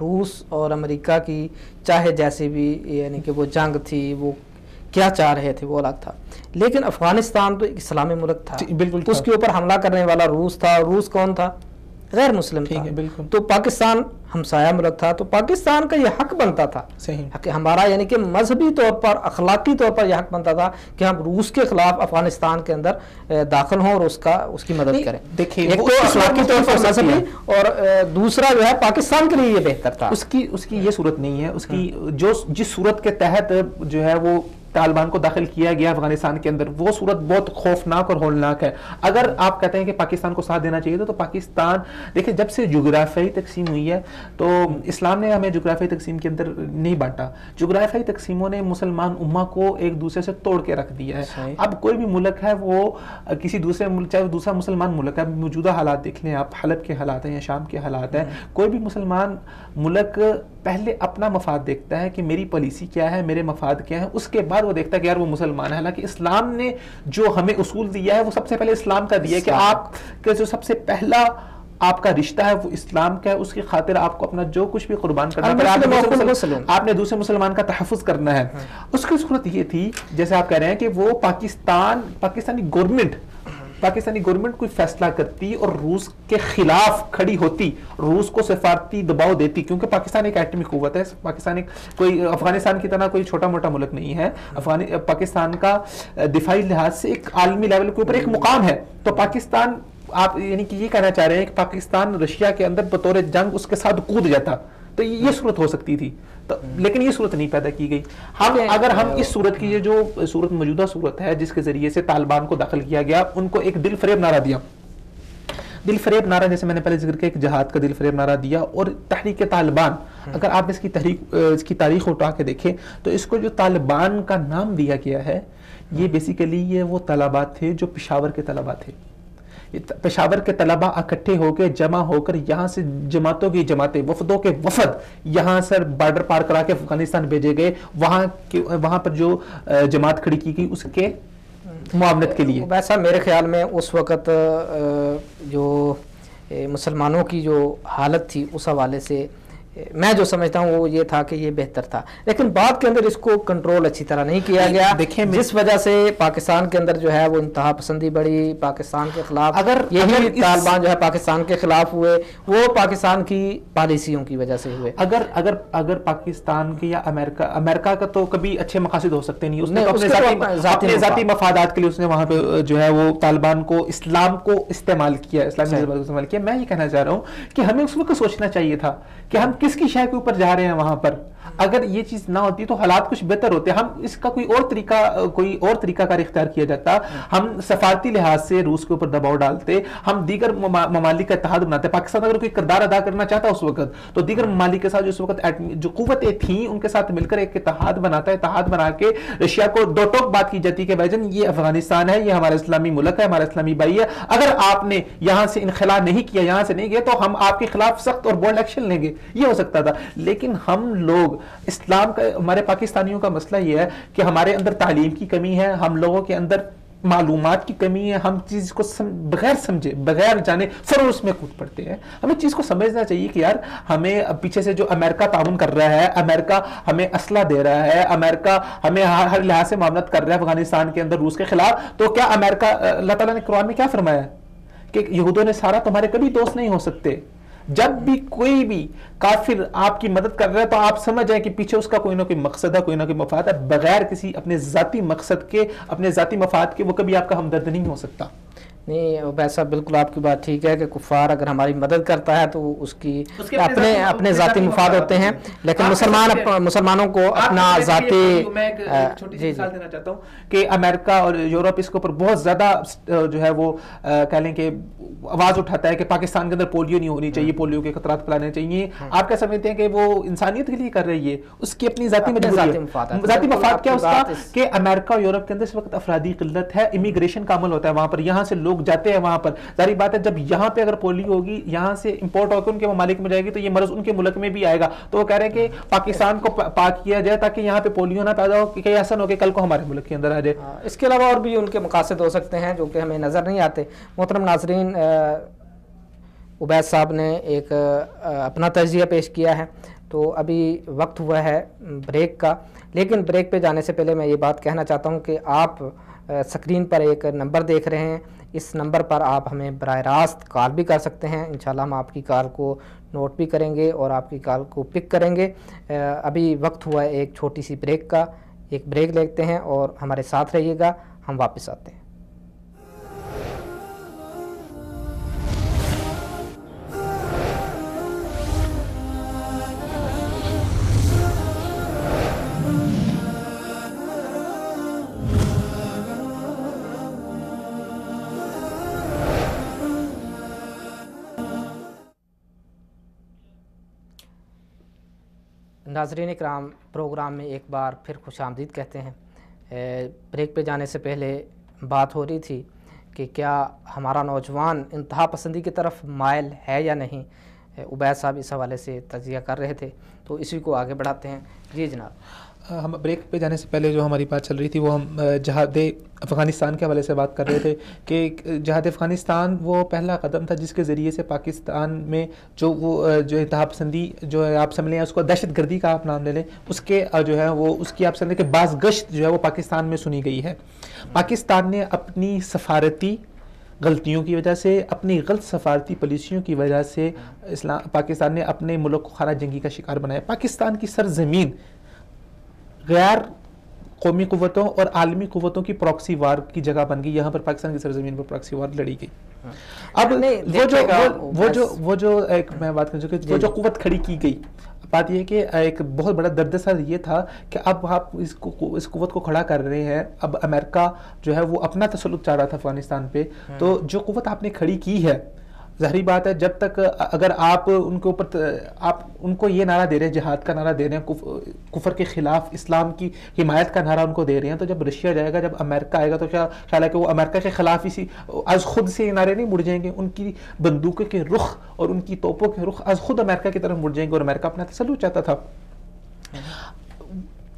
روس اور امریکہ کی چاہے جیسی بھی یعنی کہ وہ جنگ تھی، وہ کیا چاہ رہے تھے وہ الگ تھا، لیکن افغانستان تو ایک اسلامی ملک تھا. بالکل، اس کے اوپر حملہ کرنے والا روس تھا. روس کون تھا؟ غیر مسلم تھا. بالکل. تو پاکستان ہمسایہ ملک تھا، تو پاکستان کا یہ حق بنتا تھا، صحیح ہمارا یعنی کہ مذہبی طور پر، اخلاقی طور پر یہ حق بنتا تھا کہ ہم روس کے خلاف افغانستان کے اندر داخل ہوں اور اس کی مدد کریں. دیکھیں، ایک تو اخلاقی طور پر مذہبی، اور دوسرا جو ہے پاکستان کے لیے یہ بہتر تھا. اس کی یہ صورت نہیں ہے. اس کی جو جس صورت کے تحت جو ہے وہ طالبان کو داخل کیا گیا افغانستان کے اندر، وہ صورت بہت خوفناک اور ہولناک ہے. اگر آپ کہتے ہیں کہ پاکستان کو ساتھ دینا چاہیے تو پاکستان دیکھیں جب سے جغرافیائی تقسیم ہوئی ہے تو اسلام نے ہمیں جغرافیائی تقسیم کے اندر نہیں بانٹا. جغرافیائی تقسیموں نے مسلمان امہ کو ایک دوسرے سے توڑ کے رکھ دیا ہے. اب کوئی بھی ملک ہے وہ کسی دوسرے ملک، چاہے وہ دوسرا مسلمان ملک ہے، موجودہ حالات دیکھ لیں آپ، حلب کے حالات ہیں یا شام کے حالات ہیں، کوئی بھی مسلمان ملک پہلے اپنا مفاد دیکھتا ہے کہ میری پالیسی کیا ہے، میرے مفاد کیا ہے، اس کے بعد وہ دیکھتا ہے کہ یار وہ مسلمان ہے. حالانکہ اسلام نے جو ہمیں اصول دیا ہے وہ سب سے پہلے اسلام کا دیا ہے کہ آپ کا جو سب سے پہلا آپ کا رشتہ ہے وہ اسلام کا ہے، اس کی خاطر آپ کو اپنا جو کچھ بھی قربان کرنا ہے، آپ نے دوسرے مسلمان کا تحفظ کرنا ہے. اس کی صورت یہ تھی جیسے آپ کہہ رہے ہیں کہ وہ پاکستانی گورنمنٹ کوئی فیصلہ کرتی اور روس کے خلاف کھڑی ہوتی، روس کو سفارتی دباؤ دیتی، کیونکہ پاکستان ایک ایٹمی قوت ہے. پاکستان کوئی افغانستان کی طرح کوئی چھوٹا موٹا ملک نہیں ہے. پاکستان کا دفاعی لحاظ سے ایک عالمی لیول کے اوپر ایک مقام ہے. تو پاکستان، آپ یعنی کہ یہ کہنا چاہ رہے ہیں کہ پاکستان رشیا کے اندر بطور جنگ اس کے ساتھ کود جاتا، تو یہ صورت ہو سکتی تھی. لیکن یہ صورت نہیں پیدا کی گئی. اگر ہم اس صورت کی، یہ جو صورت موجودہ صورت ہے جس کے ذریعے سے طالبان کو داخل کیا گیا، ان کو ایک دل فریب نعرہ دیا، دل فریب نعرہ جیسے میں نے پہلے ذکر کیا، ایک جہاد کا دل فریب نعرہ دیا. اور تحریک طالبان، اگر آپ اس کی تاریخ اٹھا کے دیکھیں تو اس کو جو طالبان کا نام دیا گیا ہے، یہ بیسیکلی یہ وہ طلباء تھے جو پشاور کے طلباء تھے. پشاور کے طلباء اکٹھے ہو کے جمع ہو کر یہاں سے جماعتوں کی جماعتیں، وفدوں کے وفد یہاں سے بارڈر پار کرا کے افغانستان بھیجے گئے، وہاں پر جو جماعت کھڑی کی گئی اس کے معاونت کے لیے. ویسا میرے خیال میں اس وقت جو مسلمانوں کی جو حالت تھی اس حوالے سے میں جو سمجھتا ہوں وہ یہ تھا کہ یہ بہتر تھا، لیکن بعد کے اندر اس کو کنٹرول اچھی طرح نہیں کیا گیا، جس وجہ سے پاکستان کے اندر جو ہے وہ انتہا پسندی بڑھی پاکستان کے خلاف. اگر یہی طالبان جو ہے پاکستان کے خلاف ہوئے، وہ پاکستان کی پالیسیوں کی وجہ سے ہوئے. اگر پاکستان کے یا امریکہ کا تو کبھی اچھے مقاصد ہو سکتے نہیں، اس نے اپنے ذاتی مفادات کے لیے اس نے وہاں پہ جو ہے وہ طالبان کو، اسلام کو استعمال کیا، اسلامی جذبات کو استعمال کیا. میں یہ کہنا چاہ رہا ہوں کہ ہمیں اس وقت سوچنا چاہیے تھا کہ ہم کس کی شے کے اوپر جا رہے ہیں. وہاں پر اگر یہ چیز نہ ہوتی تو حالات کچھ بہتر ہوتے. ہم اس کا کوئی اور طریقہ کار اختیار کیا جاتا، ہم سفارتی لحاظ سے روس کے اوپر دباؤ ڈالتے، ہم دیگر ممالک کا اتحاد بناتے. پاکستان اگر کوئی کردار ادا کرنا چاہتا اس وقت تو دیگر ممالک کے ساتھ جو اس وقت جو قوتیں تھیں ان کے ساتھ مل کر ایک اتحاد بناتا ہے. اتحاد بنا کے رشیا کو دو ٹوک بات کی جاتی کہ بھائی جان یہ افغانستان ہے، یہ ہمارا اسلامی ملک ہے، ہمارا اسلامی بھائی ہے، اگر آپ نے یہاں سے انخلا نہیں کیا، یہاں سے نہیں گئے تو ہم آپ کے خلاف سخت اور بولڈ ایکشن لیں گے. یہ ہو سکتا تھا. لیکن ہم لوگ اسلام کا، ہمارے پاکستانیوں کا مسئلہ یہ ہے کہ ہمارے اندر تعلیم کی کمی ہے، ہم لوگوں کے اندر معلومات کی کمی ہے، ہم چیز کو بغیر سمجھے بغیر جانے فوراً اس میں کود پڑتے ہیں. ہمیں چیز کو سمجھنا چاہیے کہ یار ہمیں پیچھے سے جو امریکہ تعاون کر رہا ہے، امریکہ ہمیں اسلحہ دے رہا ہے، امریکہ ہمیں ہر لحاظ سے معاونت کر رہا ہے افغانستان کے اندر روس کے خلاف، تو کیا امریکہ، اللہ تعالیٰ نے قرآن میں کیا فرمایا کہ یہودوں نے سارا تمہارے کبھی دوست نہیں ہو سکتے. جب بھی کوئی بھی کافر آپ کی مدد کر رہا ہے تو آپ سمجھ جائیں کہ پیچھے اس کا کوئی نہ کوئی مقصد ہے، کوئی نہ کوئی مفاد ہے. بغیر کسی اپنے ذاتی مقصد کے، اپنے ذاتی مفاد کے وہ کبھی آپ کا ہمدرد نہیں ہو سکتا. نہیں ویسا بالکل آپ کی بات ٹھیک ہے کہ کفار اگر ہماری مدد کرتا ہے تو اس کی اپنے ذاتی مفاد ہوتے ہیں، لیکن مسلمانوں کو اپنا ذاتی. میں ایک چھوٹی سی مثال دینا چاہتا ہوں کہ امریکہ اور یورپ اس کے اوپر بہت زیادہ جو ہے وہ کہہ لیں کہ آواز اٹھاتا ہے کہ پاکستان کے اندر پولیو نہیں ہونی چاہیے، پولیو کے خطرات پھیلانے چاہیے. آپ کیا سمجھتے ہیں کہ وہ انسانیت کے لیے کر رہی ہے؟ اس کی اپنی ذاتی مفاد کیا اس کا کہ امریکہ اور یورپ کے اندر اس وقت افرادی قلت ہے، امیگریشن کا عمل ہوتا ہے وہاں پر، یہاں سے لوگ جاتے ہیں وہاں پر. ظاہر بات ہے جب یہاں پہ اگر پولیو ہوگی، یہاں سے امپورٹ ہو کے ان کے ممالک میں جائے گی تو یہ مرض ان کے ملک میں بھی آئے گا. تو وہ کہہ رہے ہیں کہ پاکستان کو پاک کیا جائے تاکہ یہاں پہ پولیو نہ پیدا ہو، کہ ایسا نہ ہو کہ کل کو ہمارے ملک کے اندر آ جائے. اس کے علاوہ اور بھی ان کے مقاصد ہو سکتے ہیں جو کہ ہمیں نظر نہیں آتے. محترم ناظرین، عبید صاحب نے ایک اپنا تجزیہ پیش کیا ہے، تو ابھی وقت ہوا ہے بریک کا. لیکن بریک پہ جانے سے پہلے میں یہ بات کہنا چاہتا ہوں کہ آپ سکرین پر ایک نمبر دیکھ رہے ہیں، اس نمبر پر آپ ہمیں براہ راست کال بھی کر سکتے ہیں. انشاءاللہ ہم آپ کی کال کو نوٹ بھی کریں گے اور آپ کی کال کو پک کریں گے. ابھی وقت ہوا ہے ایک چھوٹی سی بریک کا، ایک بریک لیتے ہیں اور ہمارے ساتھ رہیے گا، ہم واپس آتے ہیں. ناظرین اکرام، پروگرام میں ایک بار پھر خوش آمدید کہتے ہیں۔ بریک پہ جانے سے پہلے بات ہو رہی تھی کہ کیا ہمارا نوجوان انتہا پسندی کی طرف مائل ہے یا نہیں۔ عبید صاحب اس حوالے سے تجزیہ کر رہے تھے، تو اسی کو آگے بڑھاتے ہیں۔ جی جناب۔ ہم بریک پہ جانے سے پہلے جو ہماری بات چل رہی تھی وہ ہم جہاد افغانستان کے حوالے سے بات کر رہے تھے کہ جہاد افغانستان وہ پہلا قدم تھا جس کے ذریعے سے پاکستان میں جو انتہا پسندی جو ہے آپ سمجھ لیں اس کو دہشت گردی کا آپ نام لے لیں، اس کے جو ہے وہ اس کی آپ سمجھ لیں کہ بعض گشت جو ہے وہ پاکستان میں سنی گئی ہے۔ پاکستان نے اپنی سفارتی غلطیوں کی وجہ سے، اپنی غلط سفارتی پالیسیوں کی وجہ سے پاکستان نے اپنے ملک کو خانہ جنگی کا شکار بنایا۔ پاکستان کی سرزمین غیر قومی قوتوں اور عالمی قوتوں کی پراکسی وار کی جگہ بن گئی۔ یہاں پر پاکستان کی سرزمین پر پراکسی وار لڑی گئی۔ اب وہ جو ایک میں بات کر چکا، وہ جو قوت کھڑی کی گئی، بات یہ کہ ایک بہت بڑا درد سر یہ تھا کہ اب آپ اس قوت کو کھڑا کر رہے ہیں۔ اب امریکہ جو ہے وہ اپنا تسلط چاہ رہا تھا افغانستان پہ، تو جو قوت آپ نے کھڑی کی ہے، ظاہری بات ہے جب تک اگر آپ ان کے اوپر آپ ان کو یہ نعرہ دے رہے ہیں، جہاد کا نعرہ دے رہے ہیں، کفر کے خلاف اسلام کی حمایت کا نعرہ ان کو دے رہے ہیں، تو جب رشیا جائے گا، جب امریکہ آئے گا، تو کیا خیال ہے کہ وہ امریکہ کے خلاف اسی از خود سے یہ نعرے نہیں مڑ جائیں گے؟ ان کی بندوقوں کے رخ اور ان کی توپوں کے رخ از خود امریکہ کی طرف مڑ جائیں گے، اور امریکہ اپنا تسلط چاہتا تھا۔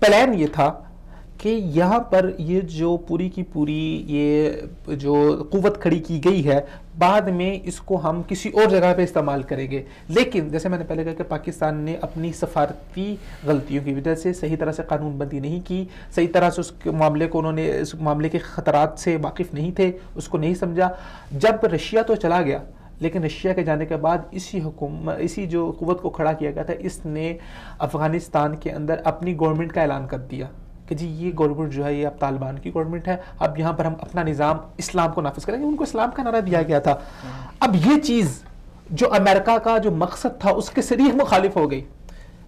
پلان یہ تھا کہ یہاں پر یہ جو پوری کی پوری یہ جو قوت کھڑی کی گئی ہے، بعد میں اس کو ہم کسی اور جگہ پہ استعمال کریں گے، لیکن جیسے میں نے پہلے کہا کہ پاکستان نے اپنی سفارتی غلطیوں کی وجہ سے صحیح طرح سے قانون بندی نہیں کی، صحیح طرح سے اس معاملے کو انہوں نے اس معاملے کے خطرات سے واقف نہیں تھے، اس کو نہیں سمجھا۔ جب رشیا تو چلا گیا، لیکن رشیا کے جانے کے بعد اسی جو قوت کو کھڑا کیا گیا تھا، اس نے افغانستان کے اندر اپنی گورنمنٹ کا اعلان کر دیا کہ جی یہ گورنمنٹ جو ہے یہ اب طالبان کی گورنمنٹ ہے، اب یہاں پر ہم اپنا نظام اسلام کو نافذ کریں گے۔ ان کو اسلام کا نعرہ دیا گیا تھا۔ اب یہ چیز جو امریکہ کا جو مقصد تھا اس کے صریح مخالف ہو گئی۔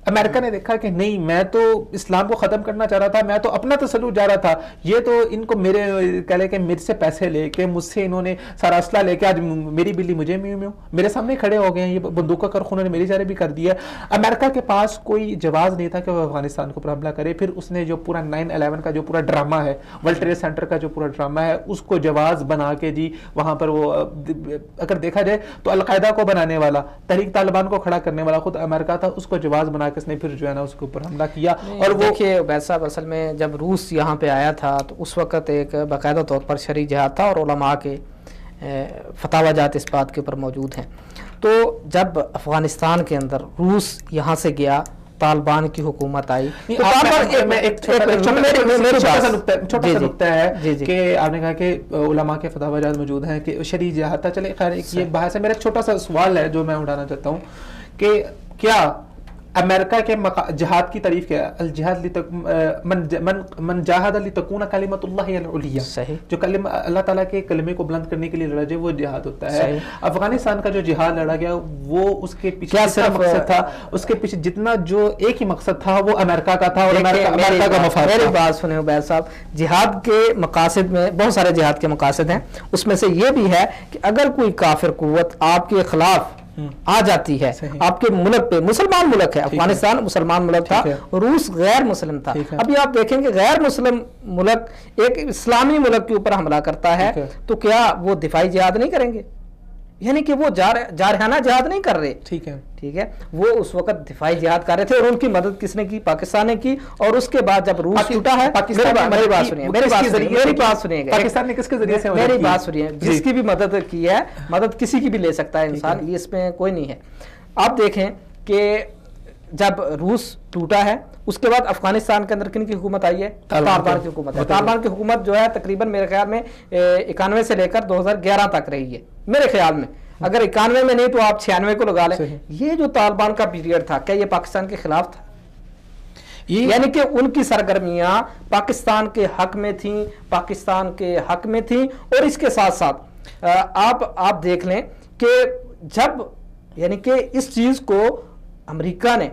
امریکہ نے دیکھا کہ نہیں، میں تو اسلام کو ختم کرنا چاہ رہا تھا، میں تو اپنا تسلط جا رہا تھا، یہ تو ان کو میرے کہہ لے کہ میرے سے پیسے لے کے، مجھ سے انہوں نے سارا اسلحہ لے کے، آج میری بلی مجھے میوں میرے سامنے کھڑے ہو گئے ہیں، یہ بندوقوں کا رخ انہوں نے میری جانب بھی کر دیا۔ امریکہ کے پاس کوئی جواز نہیں تھا کہ وہ افغانستان کو پر حملہ کرے۔ پھر اس نے جو پورا 9/11 کا جو پورا ڈرامہ ہے، ورلڈ ٹریڈ سینٹر کا جو پورا ڈرامہ ہے، اس کو جواز بنا کے جی وہاں پر وہ اگر دیکھا جائے تو القاعدہ کو بنانے والا، تحریک طالبان کو کھڑا کرنے والا خود امریکہ تھا، اس کو جواز بنا کے اس نے پھر جو ہے نا اس کے اوپر حملہ کیا۔ اور وہ دیکھیے عبید صاحب، اصل میں جب روس یہاں پہ آیا تھا تو اس وقت ایک باقاعدہ طور پر شرعی جہاد تھا، اور علماء کے فتاوی جات اس بات کے اوپر موجود ہیں۔ تو جب افغانستان کے اندر روس یہاں سے گیا، طالبان کی حکومت آئی، ایک چھوٹا سا نقطہ ہے کہ آپ نے کہا کہ علماء کے فتاوی جات موجود ہیں کہ شرعی جہاد تھا۔ چلے خیر، یہ بحث ہے۔ میرا چھوٹا سا سوال ہے جو میں اٹھانا چاہتا ہوں کہ کیا امریکہ کے جہاد کی تعریف کیا ہے؟ الجہاد من جاہد لتکون کلمۃ اللہ العلیہ، جو کلمہ اللہ تعالیٰ کے کلمے کو بلند کرنے کے لیے لڑا جائے وہ جہاد ہوتا ہے۔ افغانستان کا جو جہاد لڑا گیا وہ اس کے پیچھے کیا مقصد تھا؟ اس کے پیچھے جتنا جو ایک ہی مقصد تھا وہ امریکہ کا تھا، اور امریکہ کا مفاد۔ میری بات سنیں عبید صاحب، جہاد کے مقاصد میں بہت سارے جہاد کے مقاصد ہیں، اس میں سے یہ بھی ہے کہ اگر کوئی کافر قوت آپ کے خلاف آ جاتی ہے، آپ کے ملک پہ، مسلمان ملک ہے افغانستان، مسلمان ملک تھا، روس غیر مسلم تھا۔ ابھی آپ دیکھیں کہ غیر مسلم ملک ایک اسلامی ملک کے اوپر حملہ کرتا ہے تو کیا وہ دفاعی جہاد نہیں کریں گے؟ یعنی کہ وہ جارحانہ جہاد نہیں کر رہے، ٹھیک ہے، وہ اس وقت دفاعی جہاد کر رہے تھے، اور ان کی مدد کس نے کی؟ پاکستان نے کی۔ اور اس کے بعد جب روس ٹوٹا ہے، میری بات سنیے، پاکستان نے کس کے ذریعے سے میری بات سنیے، جس کی بھی مدد کی ہے، مدد کسی کی بھی لے سکتا ہے انسان، یہ اس میں کوئی نہیں ہے۔ آپ دیکھیں کہ جب روس ٹوٹا ہے اس کے بعد افغانستان کے اندر کن کی حکومت آئی ہے؟ طالبان کی حکومت ہے۔ طالبان کی حکومت جو ہے تقریباً میرے خیال میں 91 سے لے کر 2011 تک رہی ہے میرے خیال میں، اگر 91 میں نہیں تو آپ 96 کو لگا لیں۔ یہ جو طالبان کا پیریڈ تھا، کیا یہ پاکستان کے خلاف تھا؟ یعنی کہ ان کی سرگرمیاں پاکستان کے حق میں تھیں، پاکستان کے حق میں تھیں۔ اور اس کے ساتھ ساتھ آپ دیکھ لیں کہ جب یعنی کہ اس چیز کو امریکہ نے،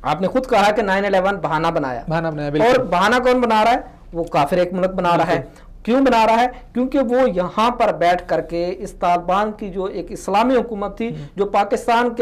آپ نے خود کہا کہ 9/11 بہانہ بنایا، اور بہانہ کون بنا رہا ہے؟ وہ کافر ایک ملک بنا رہا ہے۔ کیوں بنا رہا ہے؟ کیونکہ وہ یہاں پر بیٹھ کر کے اس طالبان کی جو ایک اسلامی حکومت تھی جو پاکستان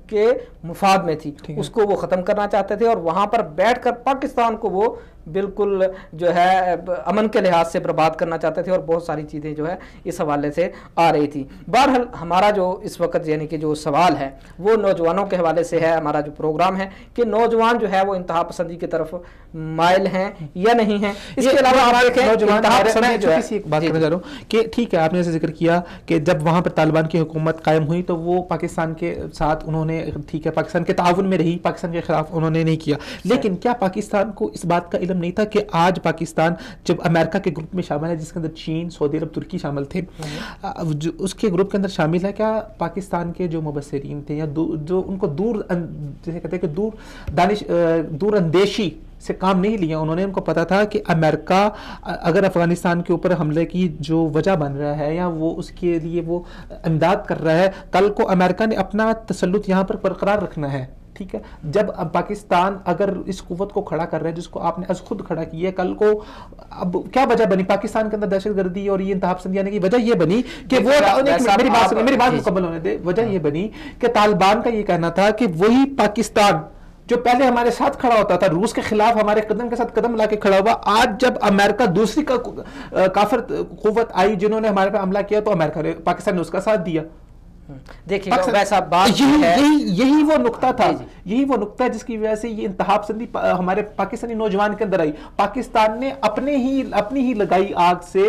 کے مفاد میں تھی اس کو وہ ختم کرنا چاہتے تھے، اور وہاں پر بیٹھ کر پاکستان کو وہ بالکل جو ہے امن کے لحاظ سے برباد کرنا چاہتے تھے، اور بہت ساری چیزیں جو ہے اس حوالے سے آ رہی تھی۔ بہرحال ہمارا جو اس وقت یعنی کہ جو سوال ہے وہ نوجوانوں کے حوالے سے ہے، ہمارا جو پروگرام ہے کہ نوجوان جو ہے وہ انتہا پسندی کی طرف مائل ہیں یا نہیں ہیں۔ اس کے علاوہ آپ دیکھیں انتہا پسندی جو ہے، بات کرنا چاہ رہا ہوں کہ ٹھیک ہے آپ نے ذکر کیا کہ جب وہاں پر طالبان کی حکومت قائم ہوئی تو وہ پاکستان کے ساتھ انہوں نے ٹھیک ہے پاکستان کے تعاون میں رہی، پاکستان کے خلاف انہوں نے نہیں کیا، لیکن کیا پاکستان کو اس بات کا علم نہیں تھا کہ آج پاکستان جب امریکہ کے گروپ میں شامل ہے جس کے اندر چین، سعودی عرب، ترکی شامل تھے، اس کے گروپ کے اندر شامل ہے، کیا پاکستان کے جو مبصرین تھے یا جو ان کو دور جیسے کہتے ہیں کہ دور اندیشی سے کام نہیں لیا، انہوں نے ان کو پتا تھا کہ امریکہ اگر افغانستان کے اوپر حملے کی جو وجہ بن رہا ہے یا وہ اس کے لیے وہ امداد کر رہا ہے، کل کو امریکہ نے اپنا تسلط یہاں پر برقرار رکھنا ہے، ٹھیک ہے؟ جب پاکستان اگر اس قوت کو کھڑا کر رہا ہے جس کو آپ نے از خود کھڑا کیا ہے، کل کو اب کیا وجہ بنی پاکستان کے اندر دہشت گردی اور یہ انتہا پسندی آنے کی وجہ یہ بنی کہ وہ میری بات مکمل ہونے دے، وجہ یہ بنی کہ طالبان کا یہ کہنا تھا کہ وہی پاکستان جو پہلے ہمارے ساتھ کھڑا ہوتا تھا، روس کے خلاف ہمارے قدم کے ساتھ قدم لا کے کھڑا ہوا، آج جب امریکہ دوسری کافر قوت آئی جنہوں نے ہمارے پہ حملہ کیا تو امریکہ نے پاکستان نے اس کا ساتھ دیا۔ دیکھیے ویسا بات یہی وہ نقطہ تھا، یہی وہ نقطہ ہے جس کی وجہ سے یہ انتہا پسندی ہمارے پاکستانی نوجوان کے اندر آئی۔ پاکستان نے اپنی ہی لگائی آگ سے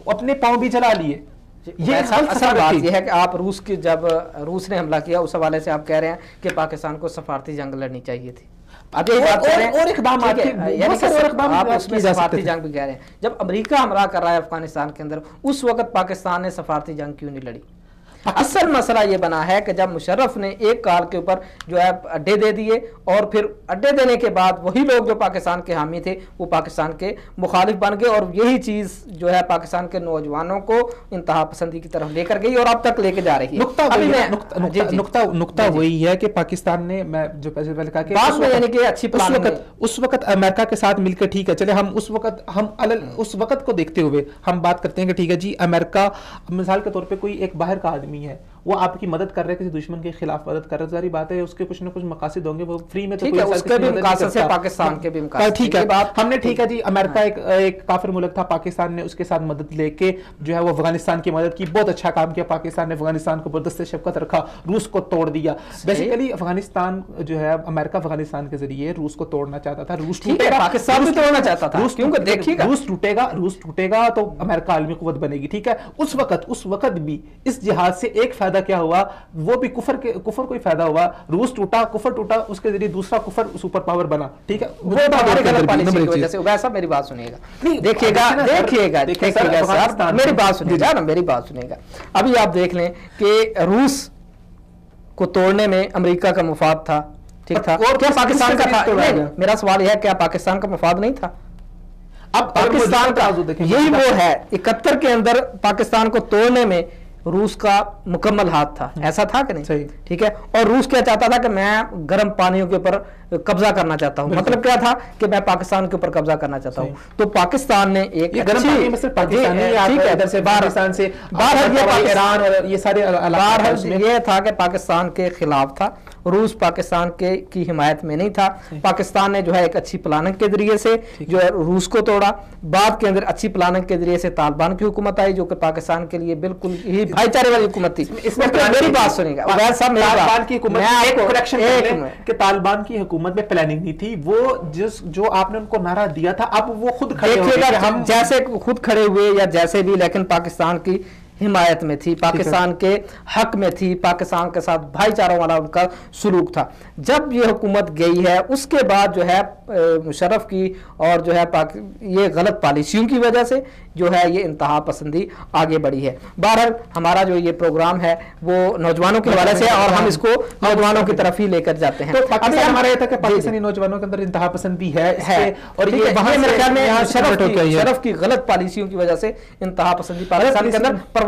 اپنے پاؤں بھی جلا لیے۔ اصل بات یہ ہے کہ آپ جب روس نے حملہ کیا اس حوالے سے آپ کہہ رہے ہیں کہ پاکستان کو سفارتی جنگ لڑنی چاہیے تھی، سفارتی جنگ بھی کہہ رہے ہیں۔ جب امریکہ حملہ کر رہا ہے افغانستان کے اندر اس وقت پاکستان نے سفارتی جنگ کیوں نہیں لڑی؟ اصل مسئلہ یہ بنا ہے کہ جب مشرف نے ایک کال کے اوپر جو ہے اڈے دے دیے اور پھر اڈے دینے کے بعد وہی لوگ جو پاکستان کے حامی تھے وہ پاکستان کے مخالف بن گئے، اور یہی چیز جو ہے پاکستان کے نوجوانوں کو انتہا پسندی کی طرف لے کر گئی اور اب تک لے کے جا رہی ہے۔ نقطہ وہی ہے کہ پاکستان نے، میں جو پہلے کہا کہ یعنی کہ اچھی اس وقت امریکہ کے ساتھ مل کے ٹھیک ہے چلے ہم اس وقت کو دیکھتے ہوئے ہم بات کرتے ہیں کہ ٹھیک ہے جی امریکہ مثال کے طور پہ کوئی ایک باہر کا آدمی ہے، وہ آپ کی مدد کر رہے کسی دشمن کے خلاف مدد کر رہے، ظاہری بات ہے اس کے کچھ نہ کچھ مقاصد ہوں گے، وہ فری میں تو کوئی اس کے بھی مقاصد سے پاکستان کے بھی مقاصد، ٹھیک ہے ہم نے ٹھیک ہے جی امریکہ ایک کافر ملک تھا، پاکستان نے اس کے ساتھ مدد لے کے جو ہے وہ افغانستان کی مدد کی، بہت اچھا کام کیا، پاکستان نے افغانستان کو بردست شفقت رکھا، روس کو توڑ دیا۔ بیسیکلی افغانستان جو ہے امریکہ افغانستان کے ذریعے روس کو توڑنا چاہتا تھا، روس ٹوٹے گا، پاکستان بھی توڑنا چاہتا تھا، کیونکہ دیکھیے گا روس ٹوٹے گا تو امریکہ عالمی قوت بنے گی، ٹھیک ہے؟ اس وقت بھی اس جہاد سے ایک فائدہ کیا ہوا، وہ بھی کفر کو ہی فائدہ ہوا، روس ٹوٹا، کفر ٹوٹا، اس کے ذریعے دوسرا کفر سپر پاور بنا، ٹھیک ہے؟ وہ ہماری غلط پالیسی کی وجہ سے۔ ویسا میری بات سنیے گا، دیکھیے گا میری بات سنیے گا نا، میری بات سنیے گا۔ ابھی آپ دیکھ لیں کہ روس کو توڑنے میں امریکہ کا مفاد تھا، ٹھیک تھا، کیا پاکستان کا تھا؟ میرا سوال یہ ہے کیا پاکستان کا مفاد نہیں تھا؟ اب پاکستان کا یہی وہ ہے 71 کے اندر پاکستان کو توڑنے میں روس کا مکمل ہاتھ تھا، ایسا تھا کہ نہیں؟ ٹھیک ہے، اور روس کیا چاہتا تھا کہ میں گرم پانیوں کے اوپر قبضہ کرنا چاہتا ہوں، مطلب کیا تھا کہ میں پاکستان کے اوپر قبضہ کرنا چاہتا ہوں، تو پاکستان نے ایک یہ تھا کہ پاکستان کے خلاف تھا، روس پاکستان کی حمایت میں نہیں تھا، پاکستان نے جو ہے ایک اچھی پلاننگ کے ذریعے سے جو ہے روس کو توڑا، بعد کے اندر اچھی پلاننگ کے ذریعے سے طالبان کی حکومت آئی جو کہ پاکستان کے لیے بالکل ہی بھائی چارے والی حکومت تھی۔ اس میں میری بات سنیں گا، طالبان کی حکومت میں پلاننگ نہیں تھی، وہ جو آپ نے ان کو نعرہ دیا تھا اب وہ خود کھڑے ہوئے، ہم جیسے خود کھڑے ہوئے یا جیسے بھی، لیکن پاکستان کی حمایت میں تھی، پاکستان کے حق میں تھی، پاکستان کے ساتھ بھائی چاروں والا ان کا سلوک تھا۔ جب یہ حکومت گئی ہے اس کے بعد جو ہے مشرف کی اور جو ہے یہ غلط پالیسیوں کی وجہ سے جو ہے یہ انتہا پسندی آگے بڑھی ہے۔ بہرحال ہمارا جو یہ پروگرام ہے وہ نوجوانوں کے حوالے سے اور ہم اس کو نوجوانوں کی طرف ہی لے کر جاتے ہیں۔ ہمارا یہ تھا کہ پاکستانی نوجوانوں کے اندر انتہا پسندی ہے، اور یہ میرے خیال میں شرف کی غلط پالیسیوں کی وجہ سے انتہا پسندی پاکستان کے اندر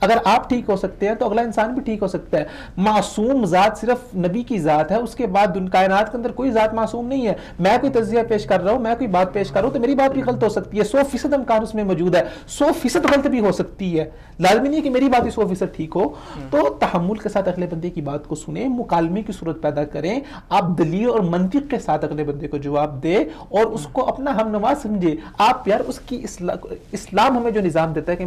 اگر آپ ٹھیک ہو سکتے ہیں تو اگلا انسان بھی ٹھیک ہو سکتا ہے. معصوم ذات صرف نبی کی ذات ہے, اس کے بعد کائنات کے اندر کوئی ذات معصوم نہیں ہے. میں کوئی تجزیہ پیش کر رہا ہوں, میں کوئی بات پیش کر رہا ہوں تو میری بات بھی غلط ہو سکتی ہے. 100% امکان اس میں موجود ہے, 100% غلط بھی ہو سکتی ہے. لازمی نہیں ہے کہ میری بات 100% ٹھیک ہو. تو تحمل کے ساتھ اگلے بندے کی بات کو سنیں, مکالمے کی صورت پیدا کریں, آپ دلیل اور منطق کے ساتھ اگلے بندے کو جواب دے اور اس کو اپنا ہم نوا سمجھے. آپ یار اس کی اسلام ہمیں جو نظام دیتا ہے کہ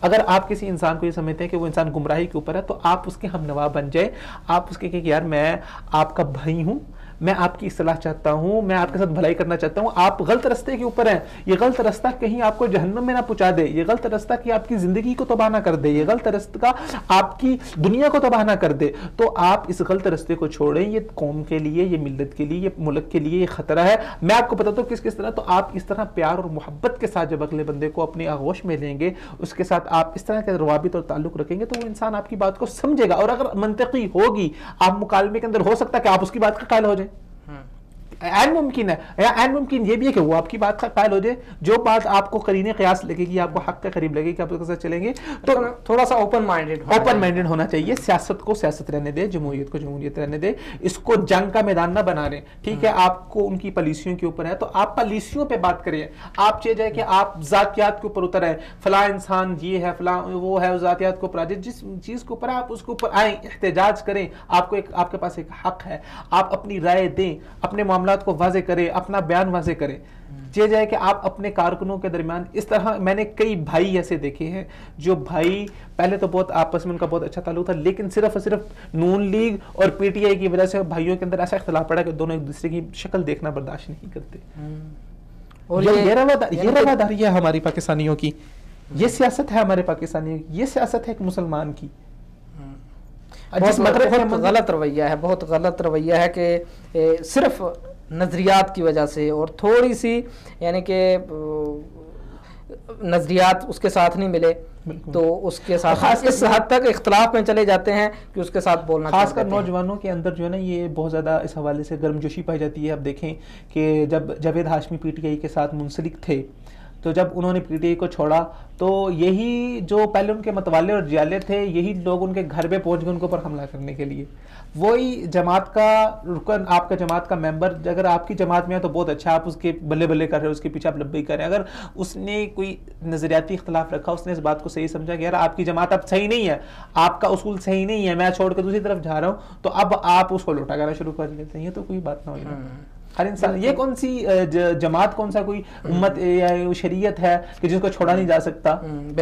اگر آپ کسی انسان کو یہ سمجھتے ہیں کہ وہ انسان گمراہی کے اوپر ہے تو آپ اس کے ہم نوا بن جائے. آپ اس کے کہ یار میں آپ کا بھائی ہوں, میں آپ کی اصلاح چاہتا ہوں, میں آپ کے ساتھ بھلائی کرنا چاہتا ہوں, آپ غلط راستے کے اوپر ہیں, یہ غلط راستہ کہیں آپ کو جہنم میں نہ پہنچا دے, یہ غلط راستہ کہ آپ کی زندگی کو تباہ نہ کر دے, یہ غلط راستہ آپ کی دنیا کو تباہ نہ کر دے, تو آپ اس غلط راستے کو چھوڑیں. یہ قوم کے لیے, یہ ملت کے لیے, یہ ملک کے لیے یہ خطرہ ہے. میں آپ کو بتاتا ہوں کس طرح. تو آپ اس طرح پیار اور محبت کے ساتھ جب اگلے بندے کو اپنی آغوش میں لیں گے, اس کے ساتھ آپ اس طرح کے روابط اور تعلق رکھیں گے تو وہ انسان آپ کی بات کو سمجھے گا. اور اگر منطقی ہوگی, آپ مکالمے کے اندر ہو سکتا ہے کہ آپ اس کی بات کا قائل ہو جائیں, عین ممکن ہے, یا عین ممکن یہ بھی ہے کہ وہ آپ کی بات کا قائل ہو جائے. جو بات آپ کو قرین قیاس لگے گی, آپ کو حق کے قریب لگے گی, آپ اس کے ساتھ چلیں گے. تو تھوڑا سا اوپن مائنڈڈ ہونا چاہیے. سیاست کو سیاست رہنے دے, جمہوریت کو جمہوریت رہنے دے, اس کو جنگ کا میدان نہ بنا رہے. ٹھیک ہے, آپ کو ان کی پالیسیوں کے اوپر ہے تو آپ پالیسیوں پہ بات کریں. آپ چاہے جائے کہ آپ ذاتیات کے اوپر اتر آئیں, فلاں انسان یہ ہے, فلاں وہ ہے, ذاتیات کے اوپر آ جائے. جس چیز کے اوپر آپ اس کے اوپر آئیں, احتجاج کریں. آپ کے پاس ایک حق ہے, آپ اپنی رائے دیں, اپنے معاملات کو واضح کریں, اپنا بیان واضح کریں. یہ جائے کہ آپ اپنے کارکنوں کے درمیان اس طرح, میں نے کئی بھائی ایسے دیکھے ہیں جو بھائی پہلے تو بہت آپس میں ان کا بہت اچھا تعلق تھا, لیکن صرف اور صرف نون لیگ اور پی ٹی آئی کی وجہ سے بھائیوں کے اندر ایسا اختلاف پڑا کہ دونوں ایک دوسرے کی شکل دیکھنا برداشت نہیں کرتے. اور یہ رواداری ہے ہماری پاکستانیوں کی, یہ سیاست ہے ہمارے پاکستانیوں کی, یہ سیاست ہے ایک مسلمان کی. بہت غلط رویہ ہے, بہت غلط رویہ ہے کہ صرف نظریات کی وجہ سے اور تھوڑی سی یعنی کہ نظریات اس کے ساتھ نہیں ملے تو اس کے ساتھ اس حد تک اختلاف میں چلے جاتے ہیں کہ اس کے ساتھ بولنا, خاص کر نوجوانوں کے اندر جو ہے نا یہ بہت زیادہ اس حوالے سے گرم جوشی پائی جاتی ہے. اب دیکھیں کہ جب Javed Hashmi P T I کے ساتھ منسلک تھے تو جب انہوں نے پی ٹی آئی کو چھوڑا تو یہی جو پہلے ان کے متوالے اور جیالے تھے, یہی لوگ ان کے گھر پہ پہنچ گئے ان کے اوپر حملہ کرنے کے لیے. وہی جماعت کا رکن, آپ کا جماعت کا ممبر, اگر آپ کی جماعت میں ہے تو بہت اچھا, آپ اس کے بلے بلے کر رہے ہیں, اس کے پیچھے آپ لبیک کر رہے ہیں. اگر اس نے کوئی نظریاتی اختلاف رکھا, اس نے اس بات کو صحیح سمجھا کہ یار آپ کی جماعت اب صحیح نہیں ہے, آپ کا اصول صحیح نہیں ہے, میں چھوڑ کے دوسری طرف جا رہا ہوں, تو اب آپ اس کو لوٹا کرنا شروع کر لیتے ہیں. یہ تو کوئی بات نہ ہوئی. ہر انسان, یہ کون سی جماعت, کون سا کوئی امت یا شریعت ہے کہ جس کو چھوڑا نہیں جا سکتا.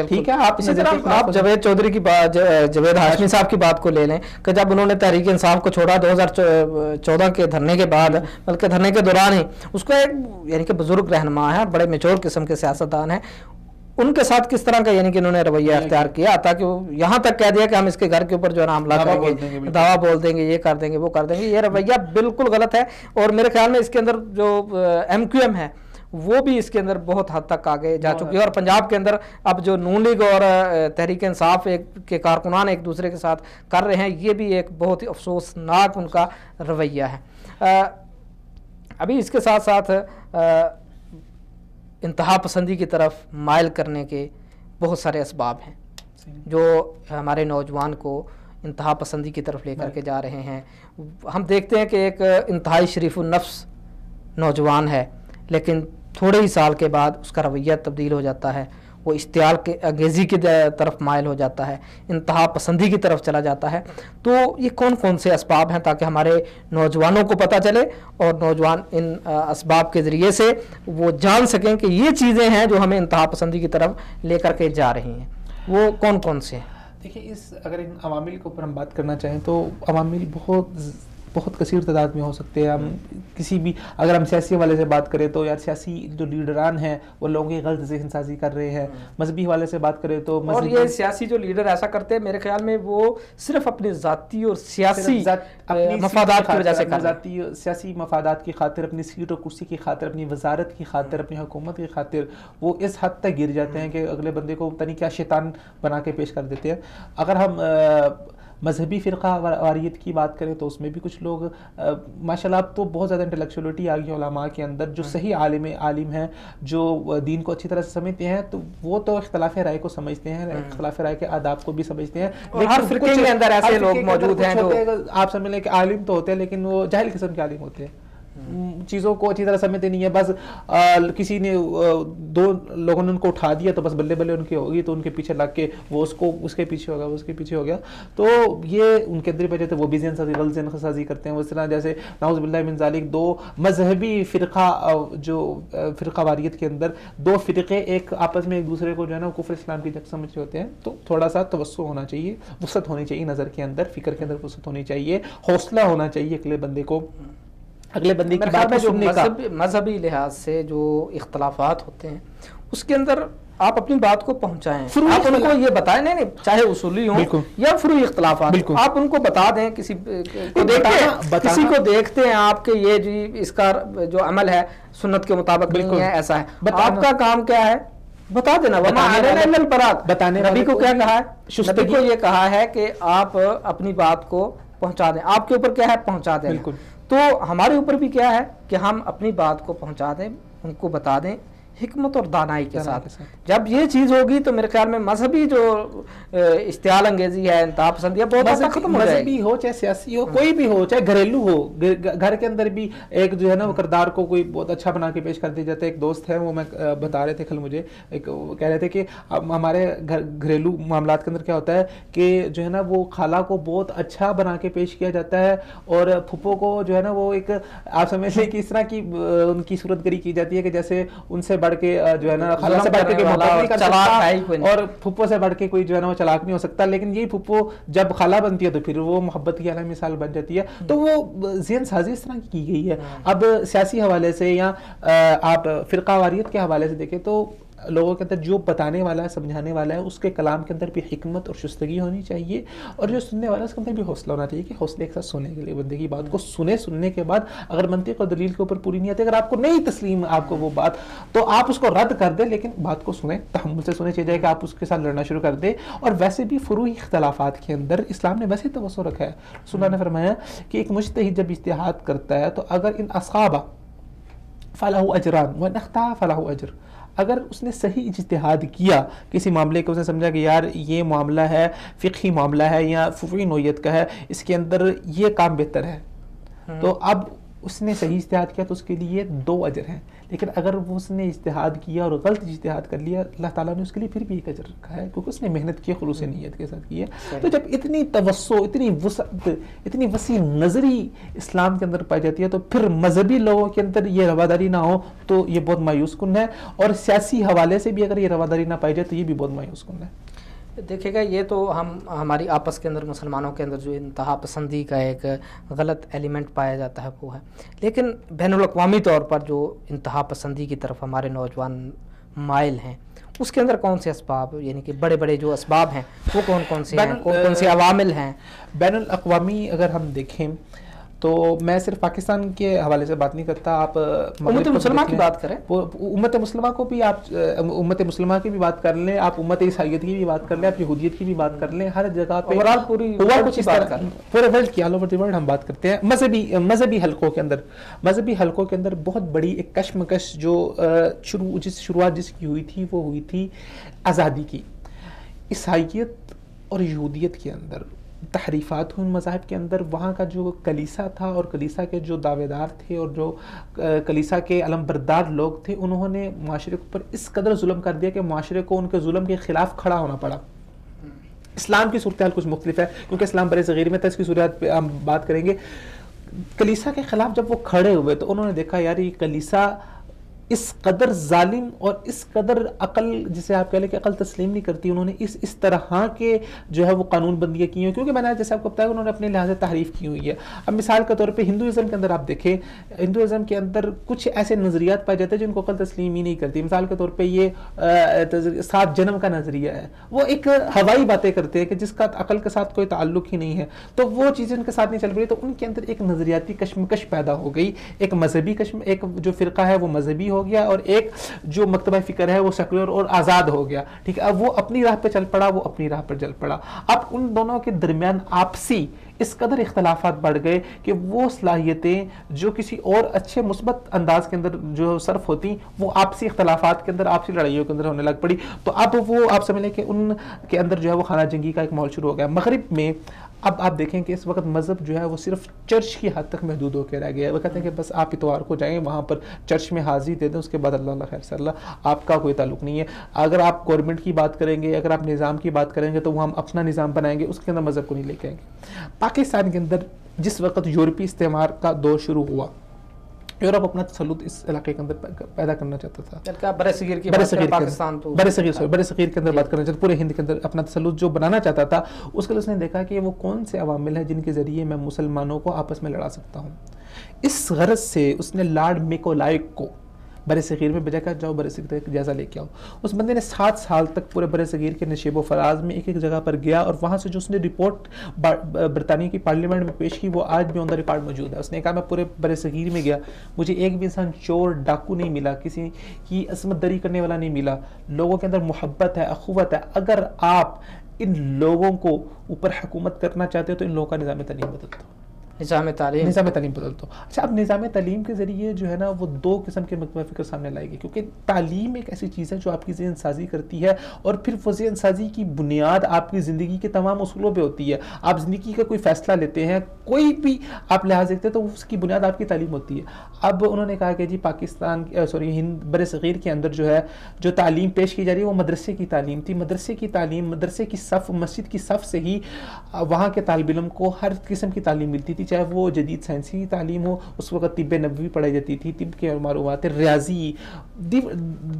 ٹھیک ہے, آپ اسی طرح آپ جاوید چودھری کی بات, جاوید ہاشمی صاحب کی بات کو لے لیں کہ جب انہوں نے تحریک انصاف کو چھوڑا 2014 کے دھرنے کے بعد, بلکہ دھرنے کے دوران ہی, اس کو ایک یعنی کہ بزرگ رہنما ہے, بڑے میچور قسم کے سیاستدان ہیں, ان کے ساتھ کس طرح کا یعنی کہ انہوں نے رویہ اختیار کیا تاکہ یہاں تک کہہ دیا کہ ہم اس کے گھر کے اوپر جو ہے نا حملہ کریں گے, دعویٰ بول دیں گے, یہ کر دیں گے, وہ کر دیں گے. یہ رویہ بالکل غلط ہے اور میرے خیال میں اس کے اندر جو ایم کیو ایم ہے وہ بھی اس کے اندر بہت حد تک آگے جا چکی ہے. اور پنجاب کے اندر اب جو نون لیگ اور تحریک انصاف کے کارکنان ایک دوسرے کے ساتھ کر رہے ہیں, یہ بھی ایک بہت ہی افسوسناک ان کا رویہ ہے. ابھی اس کے ساتھ ساتھ انتہا پسندی کی طرف مائل کرنے کے بہت سارے اسباب ہیں جو ہمارے نوجوان کو انتہا پسندی کی طرف لے کر کے جا رہے ہیں. ہم دیکھتے ہیں کہ ایک انتہائی شریف النفس نوجوان ہے, لیکن تھوڑے ہی سال کے بعد اس کا رویہ تبدیل ہو جاتا ہے, وہ اشتعال کے انگیزی کی طرف مائل ہو جاتا ہے, انتہا پسندی کی طرف چلا جاتا ہے. تو یہ کون کون سے اسباب ہیں تاکہ ہمارے نوجوانوں کو پتہ چلے اور نوجوان ان اسباب کے ذریعے سے وہ جان سکیں کہ یہ چیزیں ہیں جو ہمیں انتہا پسندی کی طرف لے کر کے جا رہی ہیں, وہ کون کون سے ہیں؟ دیکھیں, اگر ان عوامل کے اوپر ہم بات کرنا چاہیں تو عوامل بہت کثیر تعداد میں ہو سکتے ہیں. ہم کسی بھی, اگر ہم سیاسی حوالے سے بات کریں تو یار سیاسی جو لیڈران ہیں وہ لوگوں کی غلط ذہن سازی کر رہے ہیں. مذہبی حوالے سے بات کریں تو اور یہ سیاسی جو لیڈر ایسا کرتے ہیں میرے خیال میں وہ صرف اپنی ذاتی اور سیاسی مفادات کی وجہ سے کر رہے ہیں, سیاسی مفادات کی خاطر, اپنی سیٹ اور کرسی کی خاطر, اپنی وزارت کی خاطر, اپنی حکومت کی خاطر وہ اس حد تک گر جاتے ہیں کہ اگلے بندے کو پتہ نہیں کیا شیطان بنا کے پیش کر دیتے ہیں. اگر ہم مذہبی فرقہ واریت کی بات کریں تو اس میں بھی کچھ لوگ ماشاءاللہ اب تو بہت زیادہ انٹلیکچولیٹی آ گئی علماء کے اندر جو صحیح عالم ہیں جو دین کو اچھی طرح سے سمجھتے ہیں تو وہ تو اختلاف رائے کو سمجھتے ہیں, اختلاف رائے کے آداب کو بھی سمجھتے ہیں, لیکن ہر فرقے کے اندر ایسے لوگ موجود ہیں جو آپ سمجھ لیں کہ عالم تو ہوتے ہیں لیکن وہ جاہل قسم کے عالم ہوتے ہیں, چیزوں کو اچھی طرح سمجھتے نہیں ہے, بس کسی نے دو لوگوں نے ان کو اٹھا دیا تو بس بلے بلے ان کی ہوگی تو ان کے پیچھے لگ کے وہ اس کے پیچھے ہوگا, وہ اس کے پیچھے ہو گیا, تو یہ ان کے اندر وجہ تو وہ بھی ذہن سازی غلط ذہن سازی کرتے ہیں. اس طرح جیسے نعوذ باللہ من ذالک دو مذہبی فرقہ واریت کے اندر دو فرقے ایک آپس میں ایک دوسرے کو جو ہے نا کفر اسلام کی جگہ سمجھ ہوتے ہیں, تو تھوڑا سا توسع ہونا چاہیے, وسعت ہونی چاہیے نظر کے اندر, فکر کے اندر وسعت ہونی چاہیے, حوصلہ ہونا چاہیے اگلے بندے کو, اگلے بندے کی بات کو سننے کا. مذہبی لحاظ سے جو اختلافات ہوتے ہیں اس کے اندر آپ اپنی بات کو پہنچائیں, آپ ان کو یہ بتائیں, نہیں چاہے اصولی ہوں یا فروعی اختلافات, آپ ان کو بتا دیں, کسی کو دیکھتے ہیں آپ کے یہ جی اس کا جو عمل ہے سنت کے مطابق نہیں ہے, ایسا ہے, آپ کا کام کیا ہے بتا دینا. بتانے نبی کو کیا کہا ہے, نبی کو یہ کہا ہے کہ آپ اپنی بات کو پہنچا دیں, آپ کے اوپر کیا ہے پہنچا دیں, تو ہمارے اوپر بھی کیا ہے کہ ہم اپنی بات کو پہنچا دیں, ان کو بتا دیں حکمت اور دانائی کے ساتھ. جب یہ چیز ہوگی تو میرے خیال میں مذہبی جو اشتعال انگیزی ہے, انتہا پسندی ہے, بہت ختم ہو جائے گی. مذہبی ہو چاہے سیاسی ہو, کوئی بھی ہو, چاہے گھریلو ہو, گھر کے اندر بھی ایک جو ہے نا وہ کردار کو کوئی بہت اچھا بنا کے پیش کر دیا جاتا ہے. ایک دوست ہے وہ میں بتا رہے تھے کل مجھے, کہہ رہے تھے کہ ہمارے گھریلو معاملات کے اندر کیا ہوتا ہے کہ جو ہے نا وہ خالہ کو بہت اچھا بنا کے پیش کیا جاتا ہے, اور پھپھو کو جو ہے نا وہ ایک آپ سمجھ لیں کہ اس طرح کی ان کی صورت گری کی جاتی ہے کہ جیسے ان سے بڑھ کے جو ہے نا خالہ سے بڑھ کے کوئی محبت نہیں کر سکتا اور پھپھو سے بڑھ کے کوئی جو ہے نا وہ چلاک نہیں ہو سکتا, لیکن یہی پھپھو جب خالہ بنتی ہے تو پھر وہ محبت کی اعلیٰ مثال بن جاتی ہے. تو وہ ذہن سازی اس طرح کی گئی ہے. اب سیاسی حوالے سے یا آپ فرقہ واریت کے حوالے سے دیکھیں تو لوگوں کے اندر جو بتانے والا ہے, سمجھانے والا ہے, اس کے کلام کے اندر بھی حکمت اور شستگی ہونی چاہیے, اور جو سننے والا ہے اس کے اندر بھی حوصلہ ہونا چاہیے کہ حوصلے کے ساتھ سننے کے لیے بندے کی بات کو سننے کے بعد اگر منطق اور دلیل کے اوپر پوری نہیں آتی, اگر آپ کو نہیں تسلیم آپ کو وہ بات, تو آپ اس کو رد کر دیں, لیکن بات کو سنیں, تحمل سے سنیں, چاہیے کہ آپ اس کے ساتھ لڑنا شروع کر دیں. اور ویسے بھی فروعی اختلافات کے اندر اسلام نے ویسے توسع رکھا ہے. رسول اللہ نے فرمایا کہ ایک مجتہد جب اجتہاد کرتا ہے تو اگر ان اصاب فلہ اجران وان اخطا فلہ اجر, اگر اس نے صحیح اجتہاد کیا کسی معاملے کو, اس نے سمجھا کہ یار یہ معاملہ ہے فقہی معاملہ ہے یا فروعی نوعیت کا ہے, اس کے اندر یہ کام بہتر ہے, تو اب اس نے صحیح اجتہاد کیا تو اس کے لیے 2 اجر ہیں. لیکن اگر وہ اس نے اجتہاد کیا اور غلط اجتہاد کر لیا, اللہ تعالیٰ نے اس کے لیے پھر بھی 1 اجر رکھا ہے, کیونکہ اس نے محنت کی, خلوص نیت کے ساتھ کی ہے. تو جب اتنی توسع, اتنی وسعت, اتنی وسیع نظری اسلام کے اندر پائی جاتی ہے, تو پھر مذہبی لوگوں کے اندر یہ رواداری نہ ہو تو یہ بہت مایوس کن ہے, اور سیاسی حوالے سے بھی اگر یہ رواداری نہ پائی جائے تو یہ بھی بہت مایوس کن ہے. دیکھے گا یہ تو ہماری آپس کے اندر مسلمانوں کے اندر جو انتہا پسندی کا ایک غلط ایلیمنٹ پایا جاتا ہے وہ ہے, لیکن بین الاقوامی طور پر جو انتہا پسندی کی طرف ہمارے نوجوان مائل ہیں, اس کے اندر کون سے اسباب, یعنی کہ بڑے بڑے جو اسباب ہیں وہ کون سے ہیں, کون سے عوامل ہیں؟ بین الاقوامی اگر ہم دیکھیں تو میں صرف پاکستان کے حوالے سے بات نہیں کرتا, آپ امت مسلمہ کی بات کریں, امت مسلمہ کو بھی آپ امت مسلمہ کی بھی بات کر لیں, آپ امت عیسائیت کی بھی بات کر لیں, آپ یہودیت کی بھی بات کر لیں, ہر جگہ پہ پورے ورلڈ کی, آل اوور دی ورلڈ ہم بات کرتے ہیں. مذہبی حلقوں کے اندر بہت بڑی ایک کشمکش جو شروعات جس کی ہوئی تھی وہ ہوئی تھی آزادی کی. عیسائیت اور یہودیت کے اندر تحریفات ہوئی مذاہب کے اندر, وہاں کا جو کلیسا تھا اور کلیسا کے جو دعوے دار تھے اور جو کلیسا کے علم بردار لوگ تھے, انہوں نے معاشرے پر اس قدر ظلم کر دیا کہ معاشرے کو ان کے ظلم کے خلاف کھڑا ہونا پڑا. اسلام کی صورتحال کچھ مختلف ہے کیونکہ اسلام برِ صغیر میں تھا, اس کی صورت پہ ہم بات کریں گے. کلیسا کے خلاف جب وہ کھڑے ہوئے تو انہوں نے دیکھا یار یہ کلیسا اس قدر ظالم اور اس قدر عقل, جسے آپ کہہ لیں کہ عقل تسلیم نہیں کرتی, انہوں نے اس طرح کے جو ہے وہ قانون بندیاں کی ہیں, کیونکہ میں نے جیسے آپ کو بتایا انہوں نے اپنے لحاظ سے تحریف کی ہوئی ہے. اب مثال کے طور پہ ہندوازم کے اندر آپ دیکھیں, ہندوازم کے اندر کچھ ایسے نظریات پائے جاتے ہیں جن کو عقل تسلیم ہی نہیں کرتی. مثال کے طور پہ یہ 7 جنم کا نظریہ ہے, وہ ایک ہوائی باتیں کرتے ہیں کہ جس کا عقل کے ساتھ کوئی تعلق ہی نہیں ہے, تو وہ چیزیں ان کے ساتھ نہیں چل رہی, تو ان کے اندر ایک نظریاتی کشمکش پیدا ہو گئی. ایک مذہبی ایک جو فرقہ ہے وہ مذہبی ہو گیا اور ایک جو مکتبہ فکر ہے وہ سیکولر اور آزاد ہو گیا. ٹھیک ہے, اب وہ اپنی راہ پہ چل پڑا, وہ اپنی راہ پر چل پڑا. اب ان دونوں کے درمیان آپسی اس قدر اختلافات بڑھ گئے کہ وہ صلاحیتیں جو کسی اور اچھے مثبت انداز کے اندر جو صرف ہوتی وہ آپسی اختلافات کے اندر, آپسی لڑائیوں کے اندر ہونے لگ پڑی. تو اب وہ آپ سمجھ لیں کہ ان کے اندر جو ہے وہ خانہ جنگی کا ایک ماحول شروع ہو گیا. مغرب میں اب آپ دیکھیں کہ اس وقت مذہب جو ہے وہ صرف چرچ کی حد تک محدود ہو کے رہ گیا ہے. وہ کہتے ہیں کہ بس آپ اتوار کو جائیں, وہاں پر چرچ میں حاضری دے دیں, اس کے بعد اللہ خیر سے اللہ, آپ کا کوئی تعلق نہیں ہے. اگر آپ گورنمنٹ کی بات کریں گے, اگر آپ نظام کی بات کریں گے تو وہ ہم اپنا نظام بنائیں گے, اس کے اندر مذہب کو نہیں لے کے آئیں گے. پاکستان کے اندر جس وقت یورپی استعمار کا دور شروع ہوا, یورپ اپنا تسلط اس علاقے کے اندر پیدا کرنا چاہتا تھا. برصغیر کے اندر بات کرنا چاہتا, پورے ہند کے اندر اپنا تسلط جو بنانا چاہتا تھا. اس کے لیے اس نے دیکھا کہ وہ کون سے عوامل ہیں جن کے ذریعے میں مسلمانوں کو آپس میں لڑا سکتا ہوں. اس غرض سے اس نے لارڈ میکولائک کو برِ صغیر میں بھیجا کہ جاؤ برِ صغیر کا جائزہ لے کے آؤ. اس بندے نے 7 سال تک پورے برِ صغیر کے نشیب و فراز میں ایک ایک جگہ پر گیا, اور وہاں سے جو اس نے رپورٹ برطانیہ کی پارلیمنٹ میں پیش کی وہ آج بھی آن دا ریکارڈ موجود ہے. اس نے کہا میں پورے برِ صغیر میں گیا, مجھے ایک بھی انسان چور ڈاکو نہیں ملا, کسی کی عصمت دری کرنے والا نہیں ملا. لوگوں کے اندر محبت ہے, اخوت ہے. اگر آپ ان لوگوں کو اوپر حکومت کرنا چاہتے ہو تو ان لوگوں کا نظام تعلیم بدل دو, نظام تعلیم بدل دو. اچھا, اب نظام تعلیم کے ذریعے جو ہے نا وہ 2 قسم کے مکتبہ فکر سامنے لائے گی, کیونکہ تعلیم ایک ایسی چیز ہے جو آپ کی ذہن سازی کرتی ہے, اور پھر وہ ذہن سازی کی بنیاد آپ کی زندگی کے تمام اصولوں پہ ہوتی ہے. آپ زندگی کا کوئی فیصلہ لیتے ہیں, کوئی بھی آپ لحاظ دیکھتے ہیں تو اس کی بنیاد آپ کی تعلیم ہوتی ہے. اب انہوں نے کہا کہ جی پاکستان ہند برِ صغیر کے اندر جو ہے جو تعلیم پیش کی جا رہی ہے وہ مدرسے کی تعلیم تھی. مدرسے کی تعلیم, مدرسے کی صف, مسجد کی صف سے ہی وہاں کے طالب علم کو ہر قسم کی تعلیم ملتی تھی, چاہے وہ جدید سائنسی تعلیم ہو. اس وقت طب نبوی پڑھائی جاتی تھی, طب کے معلومات, ریاضی,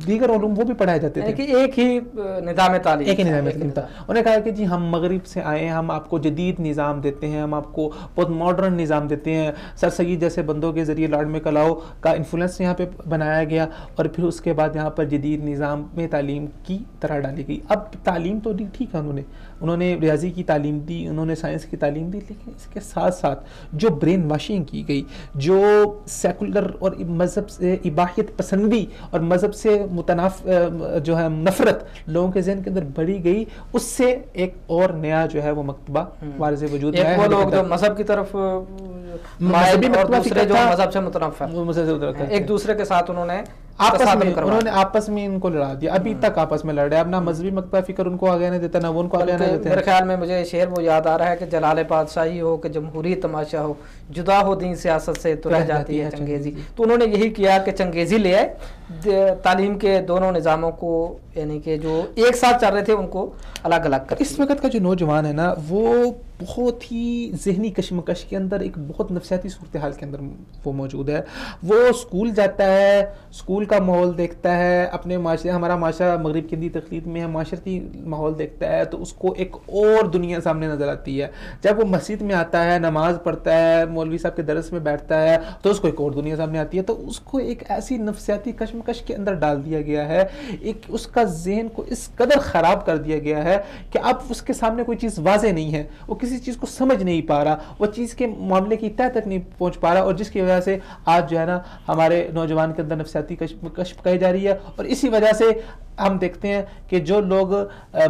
دیگر علوم وہ بھی پڑھائے جاتے تھے. ایک ہی نظام تعلیم تھا. انہوں نے کہا کہ جی ہم مغرب سے آئے ہیں, ہم آپ کو جدید نظام دیتے ہیں, ہم آپ کو بہت ماڈرن نظام دیتے ہیں. سر سید جیسے بندوں کے ذریعے لارڈ میکلاؤ کا انفلوئنس یہاں پہ بنایا گیا, اور پھر اس کے بعد یہاں پر جدید نظام میں تعلیم کی طرح ڈالی گئی. اب تعلیم تو ٹھیک ہے, انہوں نے ریاضی کی تعلیم دی, انہوں نے سائنس کی تعلیم دی, لیکن اس کے ساتھ ساتھ جو برین واشنگ کی گئی, جو سیکولر اور مذہب سے اباحیت پسندی اور مذہب سے جو ہے نفرت لوگوں کے ذہن کے اندر بڑھی گئی, اس سے ایک اور نیا جو ہے وہ مکتبہ وارث وجود ہے. وہ لوگ جو مذہب کی طرف مذہبی مکتبہ دوسرے جو مذہب سے متنفر ایک دوسرے کے ساتھ انہوں نے آپس میں ان کو لڑا دیا. ابھی تک آپس میں لڑ رہے ہیں. اب نہ مذہبی مکتبہ فکر ان کو آگے نہیں دیتا, نہ وہ ان کو آگے نہیں دیتے. میرے خیال میں مجھے شعر وہ یاد آ رہا ہے کہ جلال بادشاہی ہو کہ جمہوری تماشا ہو, جدا ہو دین سیاست سے تو رہ جاتی ہے چنگیزی. تو انہوں نے یہی کیا کہ چنگیزی لے آئے, تعلیم کے دونوں نظاموں کو, یعنی کہ جو ایک ساتھ چل رہے تھے ان کو الگ الگ کر. اس وقت کا جو نوجوان ہے نا وہ بہت ہی ذہنی کشمکش کے اندر, ایک بہت نفسیاتی صورتحال کے اندر وہ موجود ہے. وہ اسکول جاتا ہے, اسکول کا ماحول دیکھتا ہے, اپنے معاشرے, ہمارا معاشرہ مغرب کی ہندی تقلید میں ہے, معاشرتی ماحول دیکھتا ہے تو اس کو ایک اور دنیا سامنے نظر آتی ہے. جب وہ مسجد میں آتا ہے, نماز پڑھتا ہے, مولوی صاحب کے درس میں بیٹھتا ہے تو اس کو ایک اور دنیا سامنے آتی ہے. تو اس کو ایک ایسی نفسیاتی کشمکش کے اندر ڈال دیا گیا ہے, ایک اس کا ذہن کو اس قدر خراب کر دیا گیا ہے کہ اب اس کے سامنے کوئی چیز واضح نہیں ہے, وہ کسی چیز کو سمجھ نہیں پا رہا, وہ چیز کے معاملے کی تہ تک نہیں پہنچ پا رہا, اور جس کی وجہ سے آج جو ہے نا ہمارے نوجوان کے اندر نفسیاتی کشمکش پائی جا رہی ہے. اور اسی وجہ سے ہم دیکھتے ہیں کہ جو لوگ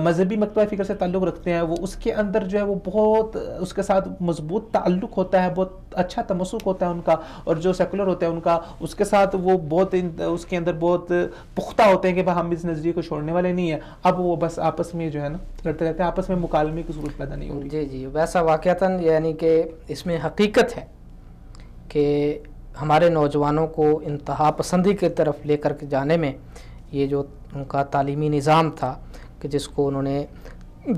مذہبی مکتبہ فکر سے تعلق رکھتے ہیں وہ اس کے اندر جو ہے وہ بہت اس کے ساتھ مضبوط تعلق ہوتا ہے, بہت اچھا تمسک ہوتا ہے ان کا, اور جو سیکولر ہوتا ہے ان کا اس کے ساتھ وہ بہت اس کے اندر بہت پختہ ہوتے ہیں کہ ہم اس نظریے کو چھوڑنے والے نہیں ہیں. اب وہ بس آپس میں جو ہے نا لڑتے رہتے ہیں, آپس میں مکالمے کی صورت پیدا نہیں ہو رہی. جی ویسا واقعتاً یعنی کہ اس میں حقیقت ہے کہ ہمارے نوجوانوں کو انتہا پسندی کی طرف لے کر جانے میں یہ جو ان کا تعلیمی نظام تھا کہ جس کو انہوں نے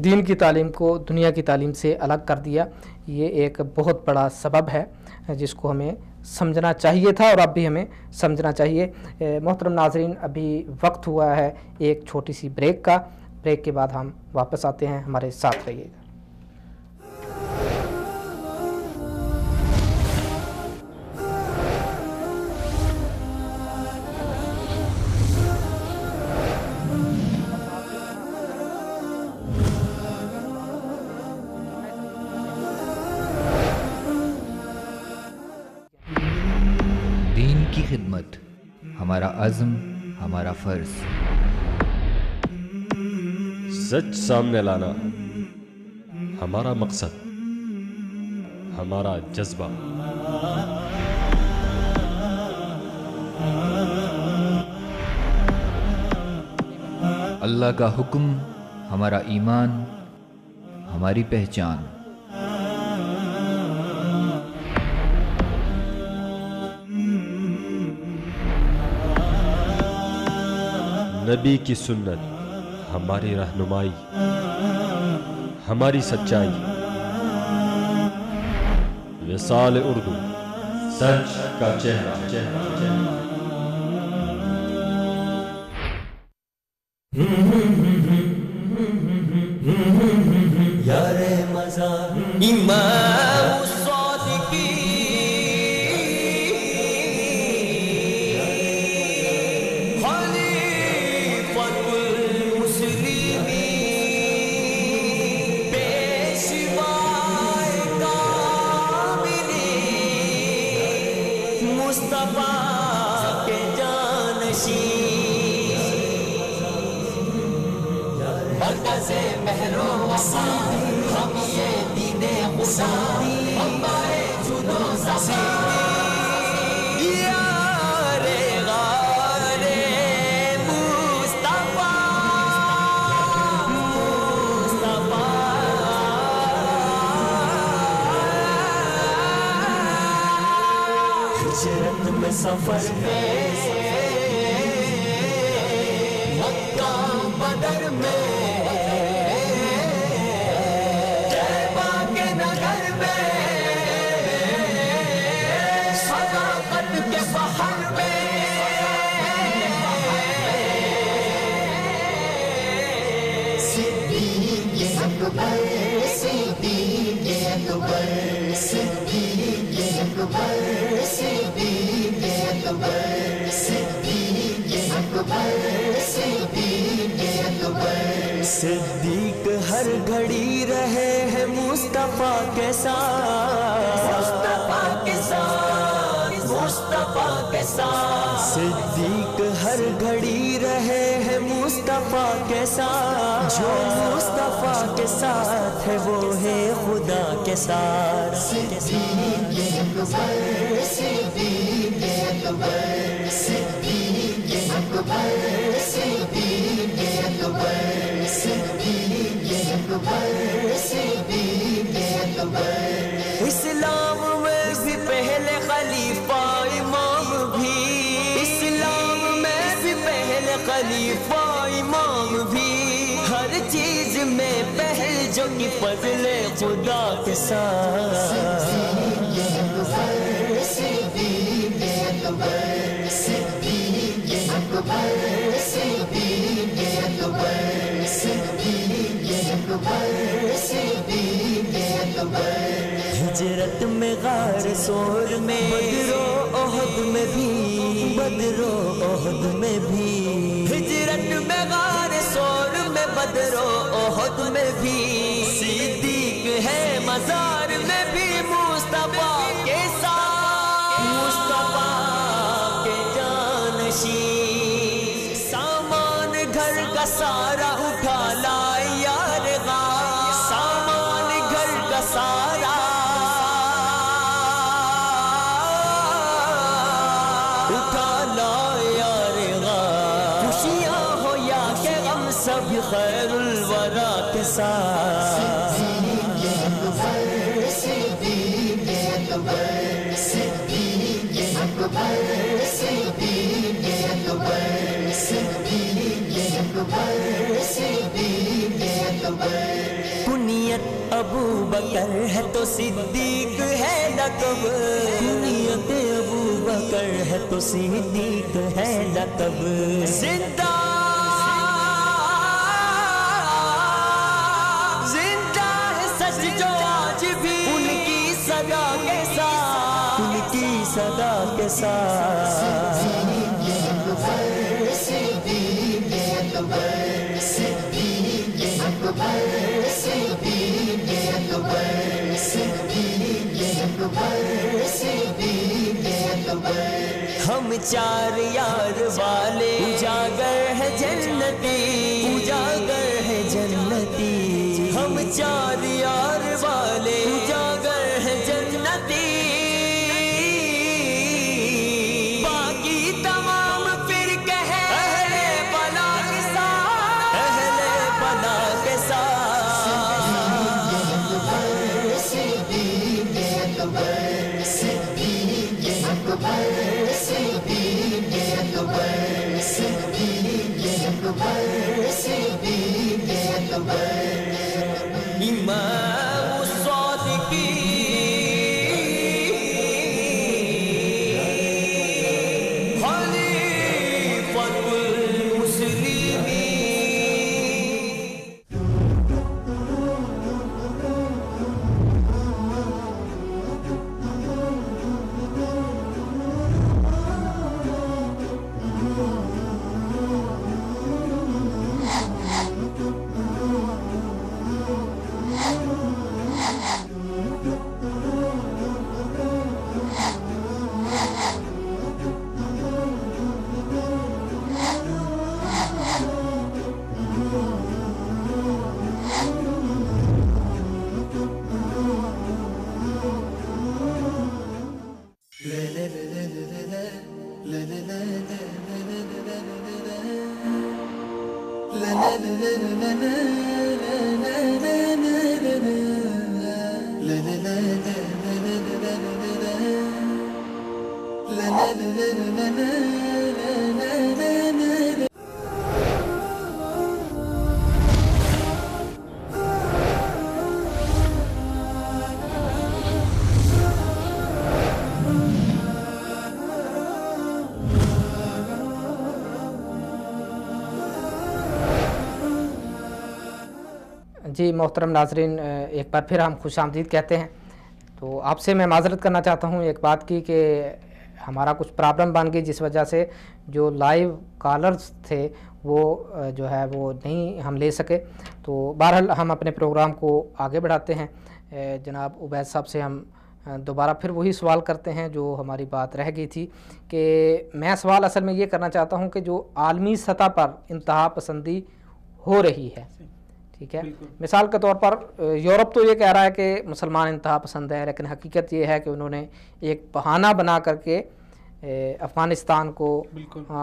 دین کی تعلیم کو دنیا کی تعلیم سے الگ کر دیا, یہ ایک بہت بڑا سبب ہے جس کو ہمیں سمجھنا چاہیے تھا, اور اب بھی ہمیں سمجھنا چاہیے. محترم ناظرین, ابھی وقت ہوا ہے ایک چھوٹی سی بریک کا. بریک کے بعد ہم واپس آتے ہیں, ہمارے ساتھ رہیے گا. دین کی خدمت ہمارا عزم، ہمارا فرض۔ سچ سامنے لانا ہمارا مقصد، ہمارا جذبہ۔ اللہ کا حکم ہمارا ایمان، ہماری پہچان۔ نبی کی سنت ہماری رہنمائی، ہماری سچائی۔ وصال اردو، سچ کا چہرہ۔ یار مزار امام الصادقین، خلیفۃ المسلمین، پیشوائے کاملین، مصطفیٰ کے جانشین، مرکز مہر و وفا، ہم یہ دین خدا، ہمارے جنو زمین، یار غار مصطفیٰ، ہجرت میں سفر میں، مکہ بدر میں، صدیق ہر گھڑی رہے ہیں مصطفیٰ کے ساتھ، مصطفیٰ کے ساتھ، مصطفیٰ کے ساتھ، صدیق ہر گھڑی رہے ہیں مصطفیٰ کے ساتھ، جو مصطفیٰ کے ساتھ ہے وہ ہے خدا کے ساتھ۔ صدیق اکبر، صدیق اکبر، صدیق اکبر، صدیق اکبر، صدیق اکبر، صدیق اکبر۔ اسلام میں بھی پہلے خلیفہ امام بھی، اسلام میں بھی پہلے خلیفہ امام بھی، ہر چیز میں پہل جو کہ فضل خدا کے ساتھ۔ صدیق اکبر، صدیق اکبر، صدیق اکبر، صدیق اکبر، صدیق اکبر، صدیق اکبر۔ ہجرت میں غار سور میں، بدر و احد میں بھی، بدر و احد میں بھی، ہجرت میں غار سور میں، بدر و احد میں بھی، صدیق ہے مزار میں بھی مصطفیٰ کے ساتھ، مصطفیٰ کے جانشین، سامان گھر کا سارا اٹھا لائے یار غار، سامان گھر کا سارا اٹھا لائے یار غار، خوشیاں ہو یا کہ غم سب خیر الورا کے ساتھ۔ صدیق اکبر، صدیق اکبر، صدیق اکبر، صدیق اکبر، صدیق اکبر، صدیق اکبر۔ کنیت ابو بکر ہے تو صدیق ہے لقب، کنیت ابو بکر ہے تو صدیق ہے لقب، زندہ زندہ ہے سچ جو آج بھی ان کی صدا کے ساتھ، ان کی صدا کے ساتھ۔ صدیق اکبر، صدیق اکبر، صدیق اکبر، صدیق اکبر، صدیق اکبر، صدیق ہم چار یار والے اجاگر ہے جنتی، اجاگر ہے جنتی، ہم چار یار والے اجاگر ہے جنتی، باقی تمام پھر کہے اہل بلا کے ساتھ، اہل بلا کے ساتھ۔ امام الصادقین خلیفۃ المسلمین۔ جی محترم ناظرین، ایک بار پھر ہم خوش آمدید کہتے ہیں۔ تو آپ سے میں معذرت کرنا چاہتا ہوں ایک بات کی کہ ہمارا کچھ پرابلم بن گئی، جس وجہ سے جو لائیو کالرز تھے وہ جو ہے وہ نہیں ہم لے سکے۔ تو بہرحال ہم اپنے پروگرام کو آگے بڑھاتے ہیں۔ جناب عبید صاحب سے ہم دوبارہ پھر وہی سوال کرتے ہیں جو ہماری بات رہ گئی تھی، کہ میں سوال اصل میں یہ کرنا چاہتا ہوں کہ جو عالمی سطح پر انتہا پسندی ہو رہی ہے، ٹھیک ہے، مثال کے طور پر یورپ تو یہ کہہ رہا ہے کہ مسلمان انتہا پسند ہے، لیکن حقیقت یہ ہے کہ انہوں نے ایک بہانہ بنا کر کے افغانستان کو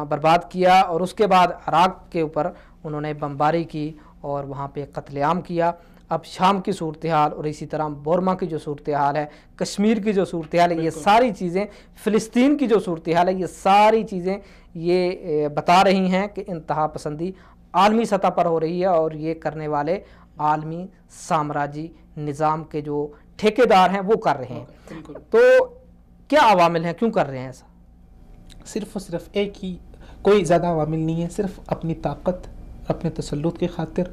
برباد کیا، اور اس کے بعد عراق کے اوپر انہوں نے بمباری کی اور وہاں پہ قتل عام کیا۔ اب شام کی صورتحال اور اسی طرح بورما کی جو صورتحال ہے، کشمیر کی جو صورتحال ہے، یہ ساری چیزیں، فلسطین کی جو صورتحال ہے، یہ ساری چیزیں یہ بتا رہی ہیں کہ انتہا پسندی عالمی سطح پر ہو رہی ہے، اور یہ کرنے والے عالمی سامراجی نظام کے جو ٹھیکیدار ہیں وہ کر رہے ہیں۔ تو کیا عوامل ہیں، کیوں کر رہے ہیں ایسا؟ صرف اور صرف ایک ہی، کوئی زیادہ عوامل نہیں ہے، صرف اپنی طاقت، اپنے تسلط کی خاطر،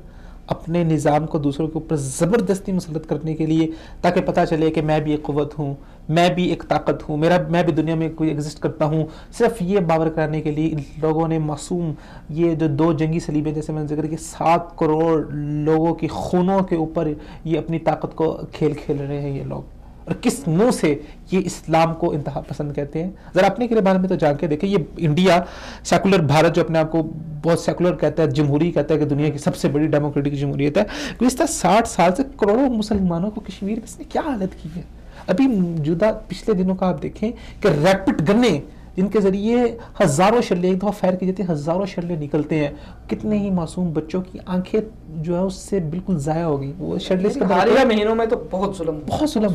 اپنے نظام کو دوسروں کے اوپر زبردستی مسلط کرنے کے لیے، تاکہ پتہ چلے کہ میں بھی ایک قوت ہوں، میں بھی ایک طاقت ہوں، میں بھی دنیا میں کوئی ایگزسٹ کرتا ہوں۔ صرف یہ باور کرانے کے لیے ان لوگوں نے معصوم یہ جو 2 جنگی صلیبیں جیسے میں نے ذکر کیا، 7 کروڑ لوگوں کی خونوں کے اوپر یہ اپنی طاقت کو کھیل رہے ہیں یہ لوگ، اور کس منہ سے یہ اسلام کو انتہا پسند کہتے ہیں۔ ذرا اپنے کے بارے میں تو جان کے دیکھیں، یہ انڈیا سیکولر بھارت جو اپنے آپ کو بہت سیکولر کہتا ہے، جمہوری کہتا ہے کہ دنیا کی سب سے بڑی ڈیموکریٹک جمہوریت ہے، گزشتہ 60 سال سے کروڑوں مسلمانوں کو کشمیر میں اس نے کیا حالت کی ہے۔ ابھی موجودہ پچھلے دنوں کا آپ دیکھیں کہ ریپڈ گنیں جن کے ذریعے ہزاروں شرلے ایک دفعہ فائر کی جاتی ہیں، ہزاروں شرلے نکلتے ہیں، کتنے ہی معصوم بچوں کی آنکھیں جو ہے اس سے بالکل ضائع ہو گئی۔ وہ شرلے حالیہ مہینوں میں تو بہت ظلم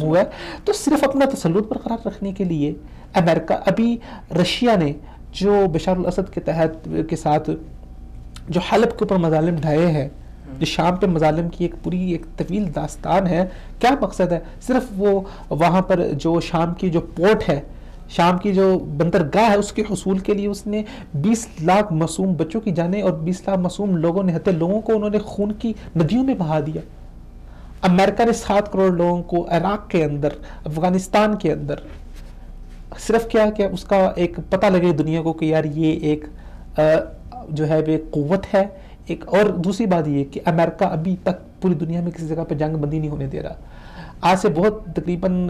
ہوا ہے۔ تو صرف اپنا تسلط برقرار رکھنے کے لیے امریکہ، ابھی رشیا نے جو بشار الاسد کے تحت کے ساتھ جو حلب کے اوپر مظالم ڈھائے ہیں، جو شام پہ مظالم کی ایک پوری ایک طویل داستان ہے، کیا مقصد ہے؟ صرف وہ وہاں پر جو شام کی جو پورٹ ہے، شام کی جو بندرگاہ ہے، اس کے حصول کے لیے اس نے 20 لاکھ معصوم بچوں کی جانیں اور 20 لاکھ معصوم نہتے لوگوں کو انہوں نے خون کی ندیوں میں بہا دیا۔ امریکہ نے 7 کروڑ لوگوں کو عراق کے اندر، افغانستان کے اندر، صرف کیا کہ اس کا ایک پتہ لگے دنیا کو کہ یار یہ ایک جو ہے ایک قوت ہے۔ ایک اور دوسری بات یہ کہ امریکہ ابھی تک پوری دنیا میں کسی جگہ پہ جنگ بندی نہیں ہونے دے رہا۔ آج سے بہت تقریباً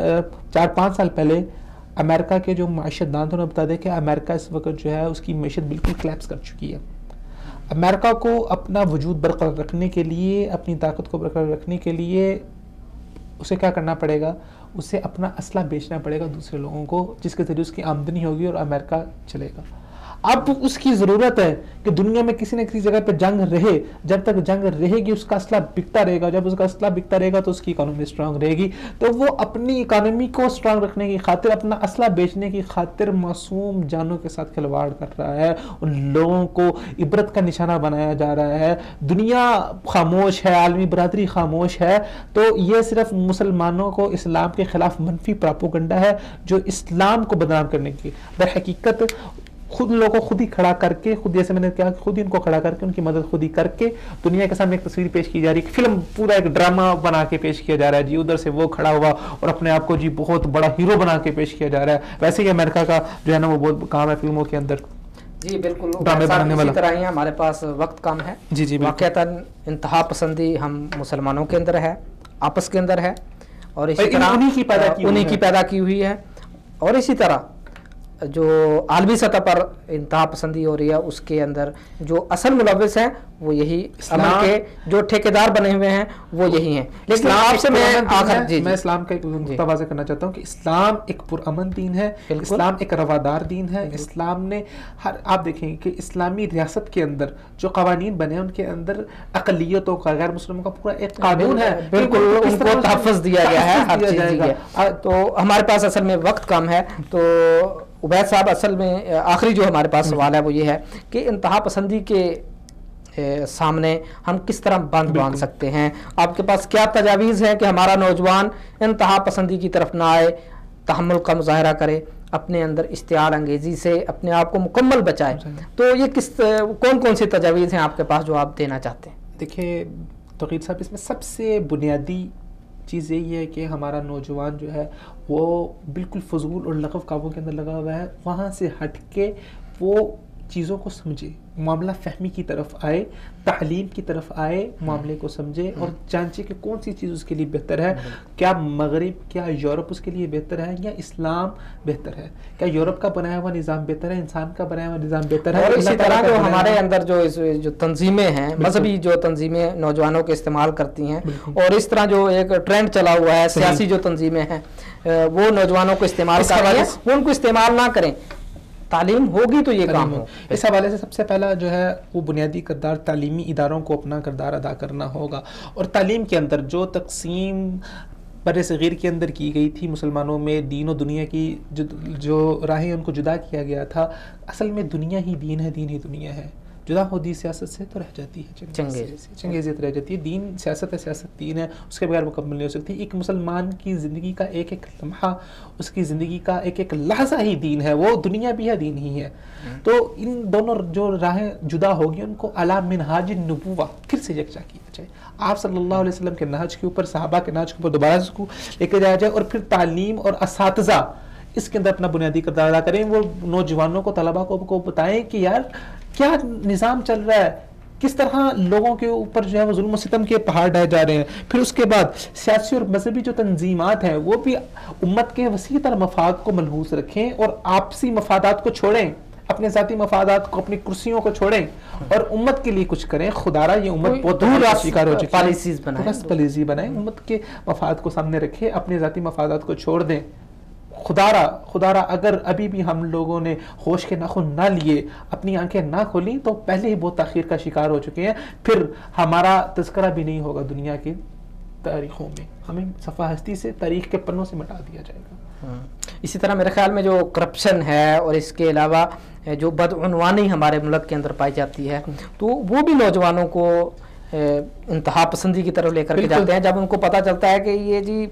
4-5 سال پہلے امریکہ کے جو معیشت دان نے بتا دیں کہ امریکہ اس وقت جو ہے اس کی معیشت بالکل کلیپس کر چکی ہے. امریکہ کو اپنا وجود برقرار رکھنے کے لیے, اپنی طاقت کو برقرار رکھنے کے لیے اسے کیا کرنا پڑے گا, اسے اپنا اسلحہ بیچنا پڑے گا دوسرے لوگوں کو, جس کے ذریعے اس کی آمدنی ہوگی اور امریکہ چلے گا. اب اس کی ضرورت ہے کہ دنیا میں کسی نہ کسی جگہ پہ جنگ رہے. جب تک جنگ رہے گی اس کا اسلحہ بکتا رہے گا, جب اس کا اسلحہ بکتا رہے گا تو اس کی اکانومی اسٹرانگ رہے گی. تو وہ اپنی اکانومی کو اسٹرانگ رکھنے کی خاطر, اپنا اسلحہ بیچنے کی خاطر معصوم جانوں کے ساتھ کھلواڑ کر رہا ہے. ان لوگوں کو عبرت کا نشانہ بنایا جا رہا ہے. دنیا خاموش ہے, عالمی برادری خاموش ہے. تو یہ صرف مسلمانوں کو اسلام کے خلاف منفی پراپوگنڈا ہے جو اسلام کو بدنام کرنے کی. در حقیقت خود لوگوں کو خود ہی کھڑا کر کے, خود جیسے میں نے کہا خود ہی ان کو کھڑا کر کے, ان کی مدد خود ہی کر کے دنیا کے سامنے ایک تصویر پیش کی جا رہی ہے. فلم پورا ایک ڈرامہ بنا کے پیش کیا جا رہا ہے جی. ادھر سے وہ کھڑا ہوا اور اپنے آپ کو جی بہت بڑا ہیرو بنا کے پیش کیا جا رہا ہے. ویسے ہی امریکہ کا جو ہے نا وہ بہت کام ہے فلموں کے اندر. جی بالکل, اسی طرح ہی ہمارے پاس وقت کم ہے. جی جی واقعتاً انتہا پسندی ہم مسلمانوں کے اندر ہے, آپس کے اندر ہے, اور اسی طرح انہی کی پیدا کی ہوئی ہے. اور اسی طرح جو عالمی سطح پر انتہا پسندی ہو رہی ہے اس کے اندر جو اصل ملوث ہیں وہ یہی عمل کے جو ٹھیکیدار بنے ہوئے ہیں وہ یہی ہیں. لیکن آپ سے میں اسلام کا ایک نقطہ واضح کرنا چاہتا ہوں کہ اسلام ایک پرامن دین ہے, اسلام ایک روادار دین ہے. اسلام نے آپ دیکھیں کہ اسلامی ریاست کے اندر جو قوانین بنے ہیں ان کے اندر اقلیتوں کا, غیر مسلموں کا پورا ایک قانون ہے. بالکل ان کو تحفظ دیا گیا ہے ہر چیز کا. تو ہمارے پاس اصل میں وقت کم ہے. تو عبید صاحب اصل میں آخری جو ہمارے پاس سوال ہے وہ یہ ہے کہ انتہا پسندی کے سامنے ہم کس طرح باندھ سکتے ہیں. آپ کے پاس کیا تجاویز ہے کہ ہمارا نوجوان انتہا پسندی کی طرف نہ آئے, تحمل کا مظاہرہ کرے, اپنے اندر اشتعال انگیزی سے اپنے آپ کو مکمل بچائے. تو یہ کون سی تجاویز ہیں آپ کے پاس جو آپ دینا چاہتے ہیں؟ دیکھیے توقیر صاحب, اس میں سب سے بنیادی چیز یہی ہے کہ ہمارا نوجوان جو ہے وہ بالکل فضول اور لغو کاموں کے اندر لگا ہوا ہے. وہاں سے ہٹ کے وہ چیزوں کو سمجھے, معاملہ فہمی کی طرف آئے, تعلیم کی طرف آئے, معاملے کو سمجھے اور جانچے کہ کون سی چیز اس کے لیے بہتر ہے. کیا مغرب, کیا یورپ اس کے لیے بہتر ہے یا اسلام بہتر ہے؟ کیا یورپ کا بنایا ہوا نظام بہتر ہے, انسان کا بنایا ہوا نظام بہتر ہے؟ اور اسی طرح جو ہمارے اندر جو تنظیمیں ہیں, مذہبی جو تنظیمیں نوجوانوں کے استعمال کرتی ہیں, اور اس طرح جو ایک ٹرینڈ چلا ہوا ہے سیاسی جو تنظیمیں ہیں وہ نوجوانوں کو استعمال کر رہی ہیں, وہ ان کو استعمال نہ کریں. تعلیم ہوگی تو یہ کام ہو. اس حوالے سے سب سے پہلا جو ہے وہ بنیادی کردار تعلیمی اداروں کو اپنا کردار ادا کرنا ہوگا. اور تعلیم کے اندر جو تقسیم بر صغیر کے اندر کی گئی تھی مسلمانوں میں, دین و دنیا کی جو راہیں ان کو جدا کیا گیا تھا, اصل میں دنیا ہی دین ہے, دین ہی دنیا ہے. جدا ہو دی سیاست سے تو رہ جاتی ہے چنگیزیت رہ جاتی ہے. دین سیاست ہے, سیاست دین ہے, اس کے بغیر مکمل نہیں ہو سکتی. ایک مسلمان کی زندگی کا ایک ایک لمحہ, اس کی زندگی کا ایک ایک لحظہ ہی دین ہے. وہ دنیا بھی ہے, دین ہی ہے. تو ان دونوں جو راہیں جدا ہوگی ان کو علی منہاج النبوہ پھر سے یکجا کیا جائے. آپ صلی اللہ علیہ وسلم کے نہج کے اوپر, صحابہ کے نہج کے اوپر دوبارہ اس کو لے کے جایا جائے, اور پھر تعلیم اور اساتذہ اس کے اندر اپنا بنیادی کردار ادا کریں. وہ نوجوانوں کو, طلباء کو بتائیں کہ یار کیا نظام چل رہا ہے, کس طرح لوگوں کے اوپر جو ہے وہ ظلم و ستم کے پہاڑ ڈھائے جا رہے ہیں. پھر اس کے بعد سیاسی اور مذہبی جو تنظیمات ہیں وہ بھی امت کے وسیع تر مفاد کو ملحوظ رکھیں اور آپسی مفادات کو چھوڑیں, اپنے ذاتی مفادات کو, اپنی کرسیوں کو چھوڑیں اور امت کے لیے کچھ کریں. خدارا یہ امت بہت دور شکار ہو چکی ہے, پالیسی بنائیں, امت کے مفاد کو سامنے رکھیں, اپنے ذاتی مفادات کو چھوڑ دیں. خدارا اگر ابھی بھی ہم لوگوں نے ہوش کے ناخن نہ لیے, اپنی آنکھیں نہ کھولیں, تو پہلے ہی بہت تاخیر کا شکار ہو چکے ہیں. پھر ہمارا تذکرہ بھی نہیں ہوگا دنیا کی تاریخوں میں, ہمیں صفحہ ہستی سے, تاریخ کے پنوں سے مٹا دیا جائے گا. اسی طرح میرے خیال میں جو کرپشن ہے اور اس کے علاوہ جو بدعنوانی ہمارے ملک کے اندر پائی جاتی ہے, تو وہ بھی نوجوانوں کو انتہا پسندی کی طرف لے کر کے جاتے ہیں. جب ان کو پتہ چلتا ہے کہ یہ جی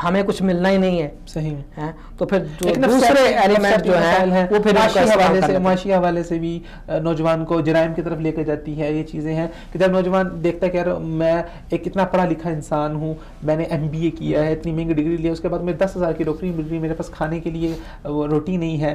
ہمیں کچھ ملنا ہی نہیں ہے, صحیح ہے, تو پھر جو دوسرے ایلیمنٹ جو ہیں وہ پھر معاشی حوالے سے بھی نوجوان کو جرائم کی طرف لے کے جاتی ہے. یہ چیزیں ہیں کہ جب نوجوان دیکھتا ہے کہ یار میں ایک اتنا پڑھا لکھا انسان ہوں, میں نے MBA کیا ہے, اتنی مہنگی ڈگری لی ہے, اس کے بعد مجھے 10,000 کی نوکری مل رہی ہے, میرے پاس کھانے کے لیے روٹی نہیں ہے,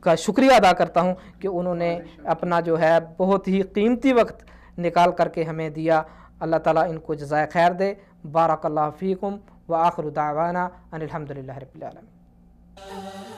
کا شکریہ ادا کرتا ہوں کہ انہوں نے اپنا جو ہے بہت ہی قیمتی وقت نکال کر کے ہمیں دیا. اللہ تعالیٰ ان کو جزائے خیر دے. بارک اللہ فیکم وآخر دعوانا ان الحمدللہ رب العالمین.